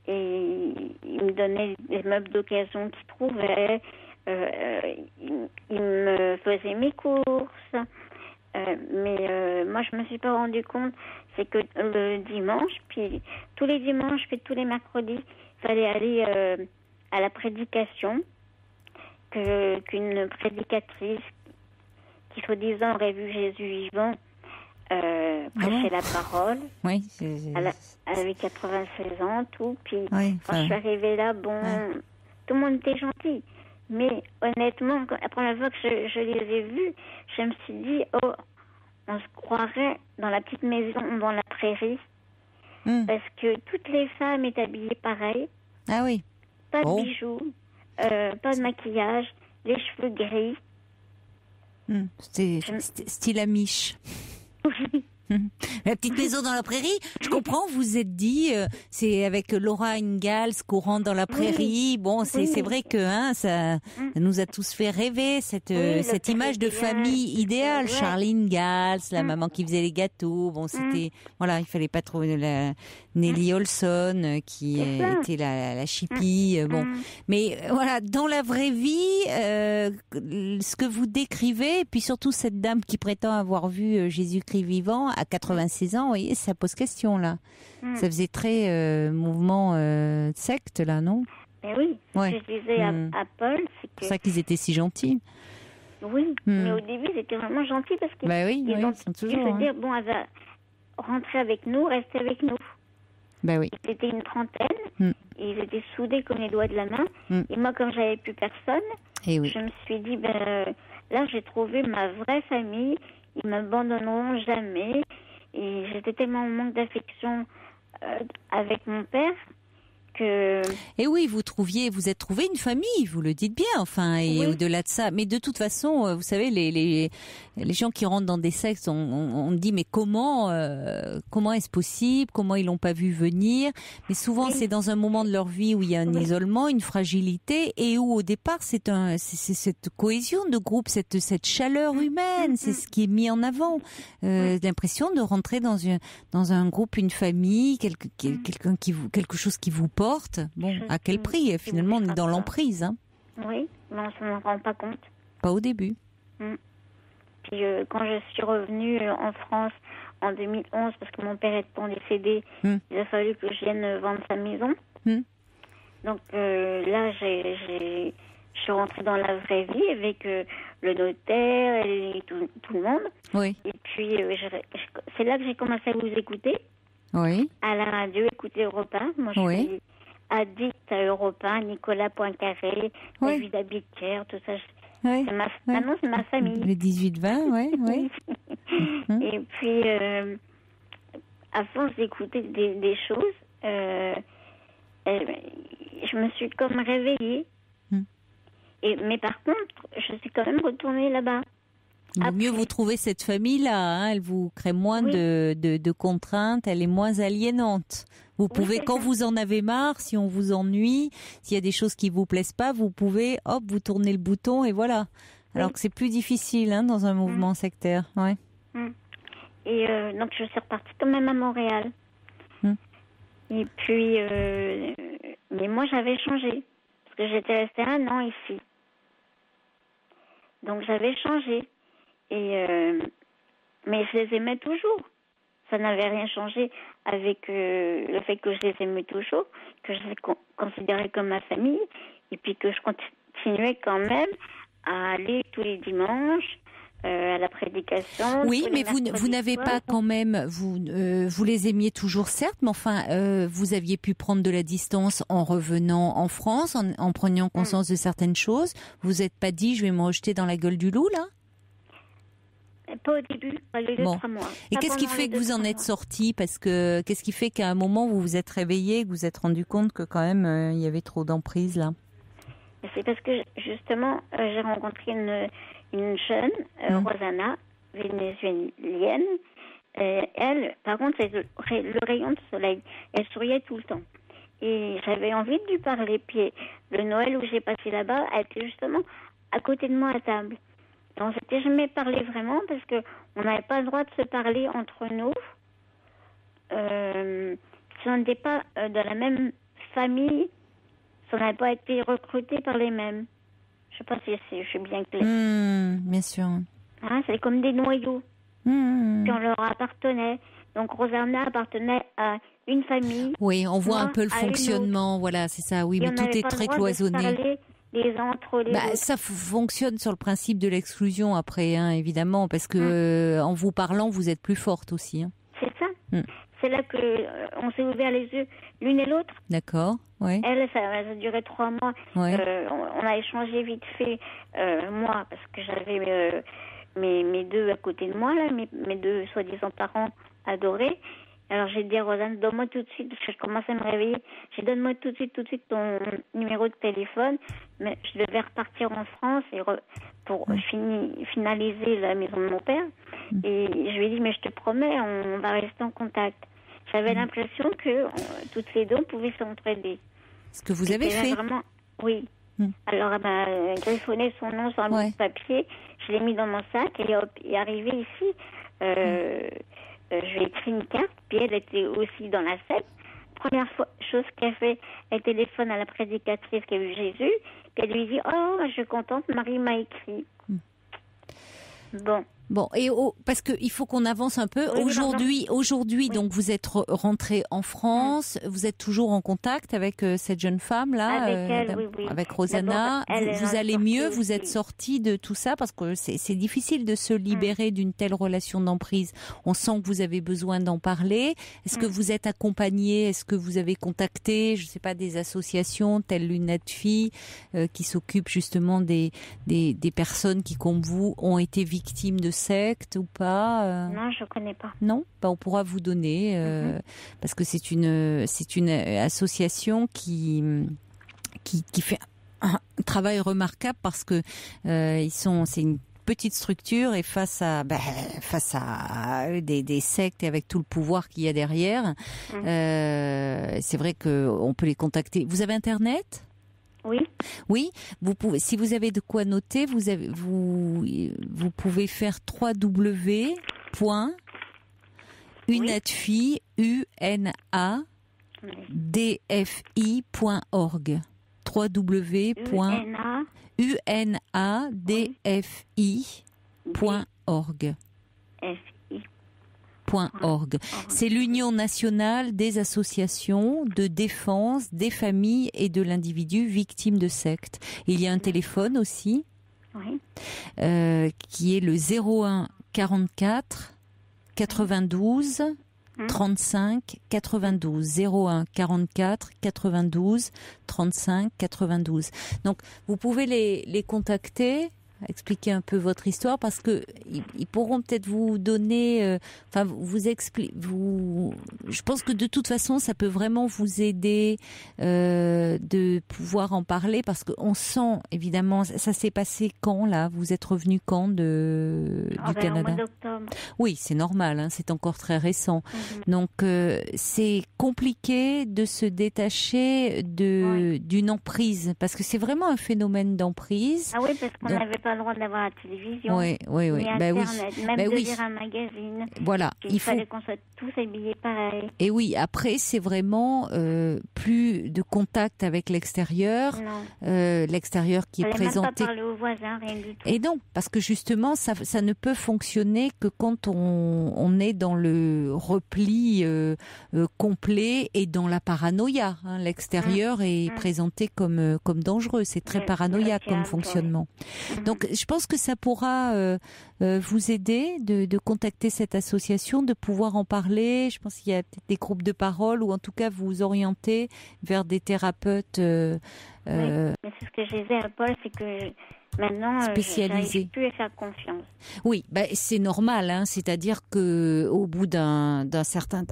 [SPEAKER 6] Et ils me donnaient des meubles d'occasion qu'ils trouvaient. Ils me faisaient mes courses. Mais moi, je me suis pas rendu compte, c'est que le dimanche, puis tous les dimanches, puis tous les mercredis, il fallait aller à la prédication, qu'une prédicatrice qui, soi-disant, aurait vu Jésus vivant, prêcher la parole.
[SPEAKER 1] Oui.
[SPEAKER 6] Elle avait 96 ans, tout. Puis quand je suis arrivée là, tout le monde était gentil. Mais honnêtement, la première fois que je les ai vus, je me suis dit, on se croirait dans la petite maison dans la prairie. Parce que toutes les femmes étaient habillées pareil.
[SPEAKER 1] Ah oui.
[SPEAKER 6] Pas de bijoux, pas de maquillage, les cheveux gris.
[SPEAKER 1] C'était style Amish. La petite maison dans la prairie, je comprends, vous vous êtes dit, c'est avec Laura Ingalls qu'on rentre dans la prairie. Bon, c'est vrai que ça nous a tous fait rêver, cette image de famille idéale. Charlie Ingalls, la maman qui faisait les gâteaux. Bon, c'était, il fallait pas trop Nelly Olson, qui était la chippie. Bon, mais voilà, dans la vraie vie, ce que vous décrivez, et puis surtout cette dame qui prétend avoir vu Jésus-Christ vivant à 86 ans, vous voyez, ça pose question, là. Ça faisait très mouvement secte, là, non ?
[SPEAKER 6] Mais oui, ce que je disais à Paul, c'est que...
[SPEAKER 1] C'est pour ça qu'ils étaient si gentils.
[SPEAKER 6] Oui, mais au début, ils étaient vraiment gentils parce qu'ils
[SPEAKER 1] ils sont toujours...
[SPEAKER 6] Ils se dire, elle va rentrer avec nous, rester avec nous.
[SPEAKER 1] Oui.
[SPEAKER 6] Ils étaient une trentaine, et ils étaient soudés comme les doigts de la main. Et moi, comme j'avais plus personne, je me suis dit, là, j'ai trouvé ma vraie famille. Ils m'abandonneront jamais. Et j'étais tellement en manque d'affection avec mon père
[SPEAKER 1] Et oui, vous êtes trouvé une famille, vous le dites bien, enfin, et au-delà de ça. Mais de toute façon, vous savez, les gens qui rentrent dans des sectes, on dit, mais comment est-ce possible? Comment ils l'ont pas vu venir? Mais souvent, c'est dans un moment de leur vie où il y a un isolement, une fragilité, et où au départ, c'est cette cohésion de groupe, cette chaleur humaine, c'est ce qui est mis en avant. L'impression de rentrer dans un groupe, une famille, quelque chose qui vous porte. Bon, à quel prix? Finalement, on est dans l'emprise. Hein.
[SPEAKER 6] Oui, mais on ne s'en rend pas compte.
[SPEAKER 1] Pas au début.
[SPEAKER 6] Puis quand je suis revenue en France en 2011, parce que mon père étant décédé, il a fallu que je vienne vendre sa maison. Donc là, je suis rentrée dans la vraie vie avec le notaire et tout le monde.
[SPEAKER 1] Oui.
[SPEAKER 6] Et puis, c'est là que j'ai commencé à vous écouter.
[SPEAKER 1] Oui.
[SPEAKER 6] À la radio, écouter Europe 1. Moi, je suis addict à Europe 1, Nicolas Poincaré, David Abiker, tout ça. Maintenant, c'est ma famille.
[SPEAKER 1] Le 18-20, oui.
[SPEAKER 6] Et puis, à force d'écouter des choses, je me suis comme réveillée. Mais par contre, je suis quand même retournée là-bas.
[SPEAKER 1] Il vaut mieux vous trouver cette famille-là, hein, elle vous crée moins de contraintes, elle est moins aliénante. Vous pouvez, quand vous en avez marre, si on vous ennuie, s'il y a des choses qui vous plaisent pas, vous pouvez, vous tournez le bouton et voilà. Alors que c'est plus difficile, hein, dans un mouvement sectaire, ouais.
[SPEAKER 6] Et donc je suis repartie quand même à Montréal. Et puis, mais moi j'avais changé, parce que j'étais restée 1 an ici. Donc j'avais changé. Mais je les aimais toujours. Ça n'avait rien changé avec le fait que je les aimais toujours, que je les considérais comme ma famille, et puis que je continuais quand même à aller tous les dimanches à la prédication.
[SPEAKER 1] Oui, mais vous n'avez pas quand même, vous les aimiez toujours certes, mais enfin, vous aviez pu prendre de la distance en revenant en France, en prenant conscience de certaines choses. Vous n'êtes pas dit, je vais me rejeter dans la gueule du loup, là?
[SPEAKER 6] Pas au début, pas les 2-3 mois.
[SPEAKER 1] Et qu'est-ce qui fait que vous en êtes sorti? Parce que qu'est-ce qui fait qu'à un moment vous vous êtes réveillé, que vous vous êtes rendu compte que quand même il y avait trop d'emprise là?
[SPEAKER 6] C'est parce que justement j'ai rencontré une jeune, Rosanna, vénézuélienne. Elle, par contre, c'est le rayon de soleil. Elle souriait tout le temps. Et j'avais envie de lui parler. Puis le Noël où j'ai passé là-bas, elle était justement à côté de moi à table. Et on s'était jamais parlé vraiment parce que on n'avait pas le droit de se parler entre nous. Si on n'était pas de la même famille, si on n'avait pas été recrutés par les mêmes. Je sais pas si je suis bien claire.
[SPEAKER 1] Bien sûr.
[SPEAKER 6] Hein, c'est comme des noyaux. Puis on leur appartenait. Donc Rosanna appartenait à une famille.
[SPEAKER 1] Oui, on voit un peu le fonctionnement. Voilà, c'est ça. Oui, mais tout est très cloisonné.
[SPEAKER 6] Les uns entre les autres.
[SPEAKER 1] Ça fonctionne sur le principe de l'exclusion après, hein, évidemment, parce que en vous parlant, vous êtes plus forte aussi. Hein.
[SPEAKER 6] C'est ça. C'est là que on s'est ouvert les yeux l'une et l'autre.
[SPEAKER 1] D'accord. Ouais.
[SPEAKER 6] Elle, ça a duré 3 mois. Ouais. On a échangé vite fait, moi, parce que j'avais mes 2 à côté de moi, là, mes 2 soi-disant parents adorés. Alors j'ai dit à Rosanne, donne-moi tout de suite, parce que je commence à me réveiller, j'ai dit, donne-moi tout de suite ton numéro de téléphone. Mais je devais repartir en France pour finaliser la maison de mon père. Et je lui ai dit, mais je te promets, on va rester en contact. J'avais l'impression que toutes les 2, on pouvait s'entraider.
[SPEAKER 1] Ce que vous avez fait.
[SPEAKER 6] Vraiment, oui. Alors elle m'a griffonné son nom sur un bout de papier, je l'ai mis dans mon sac, et hop, est arrivée ici. Je lui ai écrit une carte, puis elle était aussi dans la secte. Première chose qu'elle fait, elle téléphone à la prédicatrice qui a vu Jésus, puis elle lui dit, oh, je suis contente, Marie m'a écrit.
[SPEAKER 1] Bon, et parce que il faut qu'on avance un peu. Oui, aujourd'hui, donc vous êtes rentrée en France. Vous êtes toujours en contact avec cette jeune femme là,
[SPEAKER 6] avec elle,
[SPEAKER 1] avec Rosanna. Vous allez mieux. Vous êtes sortie de tout ça parce que c'est difficile de se libérer d'une telle relation d'emprise. On sent que vous avez besoin d'en parler. Est-ce que vous êtes accompagnée? Est-ce que vous avez contacté, je sais pas, des associations telles Lunettes Filles qui s'occupent justement des personnes qui, comme vous, ont été victimes de secte ou pas
[SPEAKER 6] Non, je connais pas.
[SPEAKER 1] Non, on pourra vous donner parce que c'est une association qui fait un travail remarquable parce que c'est une petite structure et face à des sectes et avec tout le pouvoir qu'il y a derrière, c'est vrai qu'on peut les contacter. Vous avez Internet ? Oui, vous pouvez. Si vous avez de quoi noter, vous pouvez faire www.unadfi.org. www.unadfi.org. C'est l'Union nationale des associations de défense des familles et de l'individu victime de sectes. Il y a un téléphone aussi, qui est le 01 44 92 35 92. 01 44 92 35 92. Donc vous pouvez les contacter, expliquer un peu votre histoire parce que ils pourront peut-être vous donner, je pense que de toute façon ça peut vraiment vous aider de pouvoir en parler parce qu'on sent évidemment, ça s'est passé quand là, vous êtes revenu quand du Canada?
[SPEAKER 6] Au mois d'octobre.
[SPEAKER 1] Oui, c'est normal, c'est encore très récent. Donc c'est compliqué de se détacher d'une emprise parce que c'est vraiment un phénomène d'emprise.
[SPEAKER 6] Ah oui, parce qu'on n'avait pas le droit d'avoir la télévision.
[SPEAKER 1] Oui.
[SPEAKER 6] Ni Internet, même de lire un magazine.
[SPEAKER 1] Voilà.
[SPEAKER 6] Il fallait qu'on soit tous habillés pareil.
[SPEAKER 1] Et oui, après, c'est vraiment plus de contact avec l'extérieur. L'extérieur qui est présenté.
[SPEAKER 6] Même pas parler aux voisins, rien du tout.
[SPEAKER 1] Et non, parce que justement, ça ne peut fonctionner que quand on est dans le repli complet et dans la paranoïa. L'extérieur est présenté comme dangereux. C'est très paranoïaque comme fonctionnement. Donc, je pense que ça pourra vous aider de contacter cette association, de pouvoir en parler. Je pense qu'il y a peut-être des groupes de parole ou en tout cas vous orienter vers des thérapeutes.
[SPEAKER 6] Oui, mais c'est ce que je disais à Paul, c'est que maintenant, je n'arrive plus à faire confiance.
[SPEAKER 1] Oui, c'est normal, c'est-à-dire que au bout d'un certain,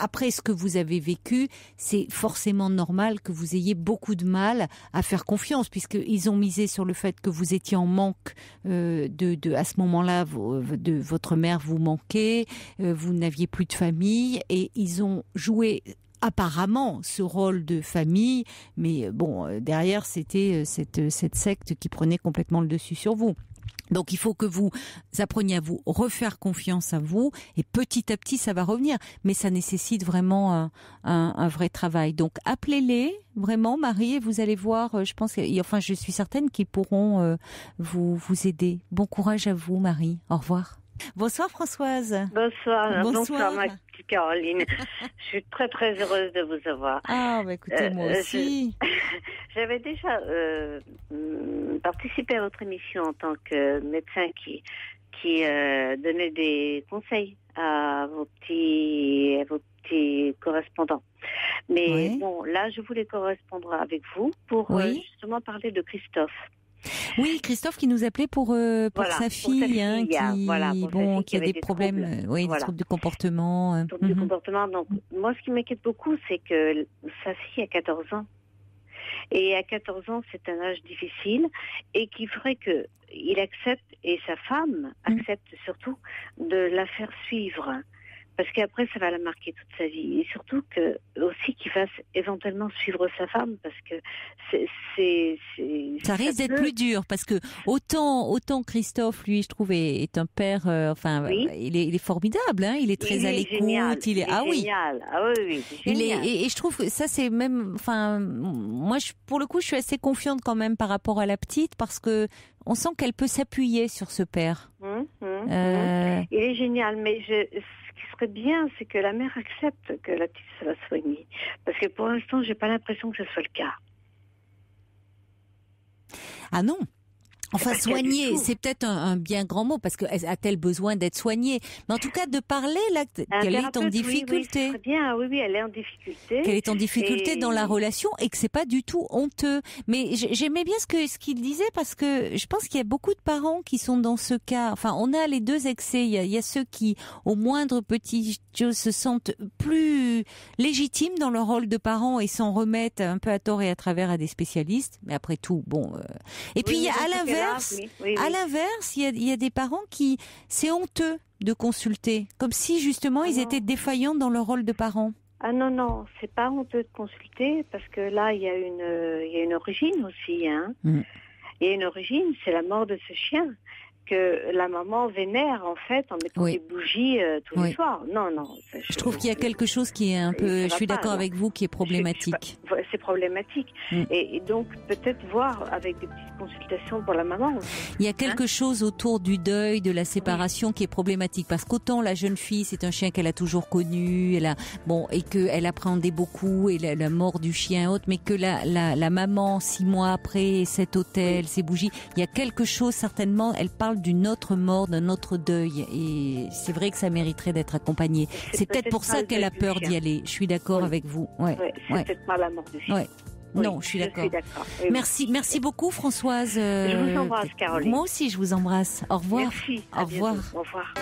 [SPEAKER 1] après ce que vous avez vécu, c'est forcément normal que vous ayez beaucoup de mal à faire confiance, puisqu'ils ont misé sur le fait que vous étiez en manque à ce moment-là, de votre mère vous manquait, vous n'aviez plus de famille, et ils ont joué apparemment ce rôle de famille, mais derrière c'était cette secte qui prenait complètement le dessus sur vous. Donc il faut que vous appreniez à vous refaire confiance à vous et petit à petit ça va revenir, mais ça nécessite vraiment un vrai travail. Donc appelez-les vraiment, Marie, et vous allez voir, je suis certaine qu'ils pourront vous aider. Bon courage à vous, Marie. Au revoir. Bonsoir Françoise.
[SPEAKER 7] Bonsoir ma petite Caroline. Je suis très très heureuse de vous avoir.
[SPEAKER 1] Ah écoutez, moi aussi.
[SPEAKER 7] J'avais déjà participé à votre émission en tant que médecin qui donnait des conseils à vos petits correspondants. Mais là je voulais correspondre avec vous pour justement parler de Christophe.
[SPEAKER 1] Oui, Christophe qui nous appelait pour sa fille, qui a des problèmes, des troubles de comportement.
[SPEAKER 7] Troubles de comportement. Donc, moi, ce qui m'inquiète beaucoup, c'est que sa fille a 14 ans. Et à 14 ans, c'est un âge difficile et qu'il faudrait qu'il accepte, et sa femme accepte surtout, de la faire suivre. Parce qu'après, ça va la marquer toute sa vie. Et surtout aussi qu'il fasse éventuellement suivre sa femme, parce que
[SPEAKER 1] ça risque d'être plus dur, parce que autant Christophe, lui, je trouve, est un père, il est formidable, il est très à l'écoute.
[SPEAKER 7] Génial. Ah oui, c'est génial.
[SPEAKER 1] Et je trouve que ça, c'est même, moi, pour le coup, je suis assez confiante quand même par rapport à la petite, parce que on sent qu'elle peut s'appuyer sur ce père.
[SPEAKER 7] Il est génial, mais ce qui serait bien, c'est que la mère accepte que la petite soit soignée. Parce que pour l'instant, j'ai pas l'impression que ce soit le cas.
[SPEAKER 1] Ah non. Enfin,
[SPEAKER 7] Parce qu'il y a du
[SPEAKER 1] soigner,
[SPEAKER 7] tout.
[SPEAKER 1] c'est peut-être un bien grand mot, parce que a-t-elle besoin d'être soignée? Mais en tout cas, de parler là
[SPEAKER 7] Un
[SPEAKER 1] qu'elle est en
[SPEAKER 7] thérapeute,
[SPEAKER 1] difficulté.
[SPEAKER 7] Oui, très bien. Oui, elle est en difficulté.
[SPEAKER 1] Qu'elle est en difficulté
[SPEAKER 7] Et-
[SPEAKER 1] dans la relation et que c'est pas du tout honteux. Mais j'aimais bien ce qu'il disait, parce que je pense qu'il y a beaucoup de parents qui sont dans ce cas. Enfin, on a les deux excès. Il y a ceux qui, au moindre petit chose, se sentent plus légitimes dans leur rôle de parents et s'en remettent un peu à tort et à travers à des spécialistes. Mais après tout, bon. Et puis
[SPEAKER 7] Oui,
[SPEAKER 1] il y a
[SPEAKER 7] mais
[SPEAKER 1] à
[SPEAKER 7] dans ce cas-là,
[SPEAKER 1] l'inverse.
[SPEAKER 7] oui.
[SPEAKER 1] À l'inverse, il y a des parents qui, c'est honteux de consulter, comme si justement ils
[SPEAKER 7] non.
[SPEAKER 1] étaient défaillants dans leur rôle de parents.
[SPEAKER 7] Ah non, c'est pas honteux de consulter parce que là, il y a une origine aussi. Hein.
[SPEAKER 1] Mm.
[SPEAKER 7] Il y a une origine, c'est la mort de ce chien que la maman vénère en fait en mettant
[SPEAKER 1] Oui.
[SPEAKER 7] des bougies tous
[SPEAKER 1] Oui.
[SPEAKER 7] les soirs. Non,
[SPEAKER 1] Je trouve qu'il y a quelque chose qui est un
[SPEAKER 7] Ça
[SPEAKER 1] peu,
[SPEAKER 7] va
[SPEAKER 1] je suis
[SPEAKER 7] pas,
[SPEAKER 1] d'accord
[SPEAKER 7] là.
[SPEAKER 1] avec vous, qui est problématique.
[SPEAKER 7] C'est problématique.
[SPEAKER 1] Mm.
[SPEAKER 7] Et donc peut-être voir avec des petites consultations pour la maman aussi.
[SPEAKER 1] Il y a quelque chose autour du deuil, de la séparation qui est problématique, parce qu'autant la jeune fille, c'est un chien qu'elle a toujours connu, et qu'elle appréhendait beaucoup, et la mort du chien et autres, mais que la maman, 6 mois après, cet hôtel, ces bougies, il y a quelque chose, certainement, elle parle d'une autre mort, d'un autre deuil, et c'est vrai que ça mériterait d'être accompagné. C'est peut-être pour
[SPEAKER 7] pas
[SPEAKER 1] ça
[SPEAKER 7] le
[SPEAKER 1] qu'elle a
[SPEAKER 7] deuil du
[SPEAKER 1] peur
[SPEAKER 7] chien.
[SPEAKER 1] d'y aller. Je suis d'accord
[SPEAKER 7] Oui.
[SPEAKER 1] avec vous. Ouais.
[SPEAKER 7] C'est
[SPEAKER 1] Ouais.
[SPEAKER 7] peut-être pas la mort du chien.
[SPEAKER 1] Ouais.
[SPEAKER 7] Oui,
[SPEAKER 1] Non, je suis d'accord.
[SPEAKER 7] Oui,
[SPEAKER 1] Merci beaucoup, Françoise.
[SPEAKER 7] Je vous embrasse, Caroline.
[SPEAKER 1] Moi aussi, je vous embrasse. Au revoir.
[SPEAKER 7] Merci.
[SPEAKER 1] Au
[SPEAKER 7] À bientôt.
[SPEAKER 1] revoir.
[SPEAKER 7] Au revoir.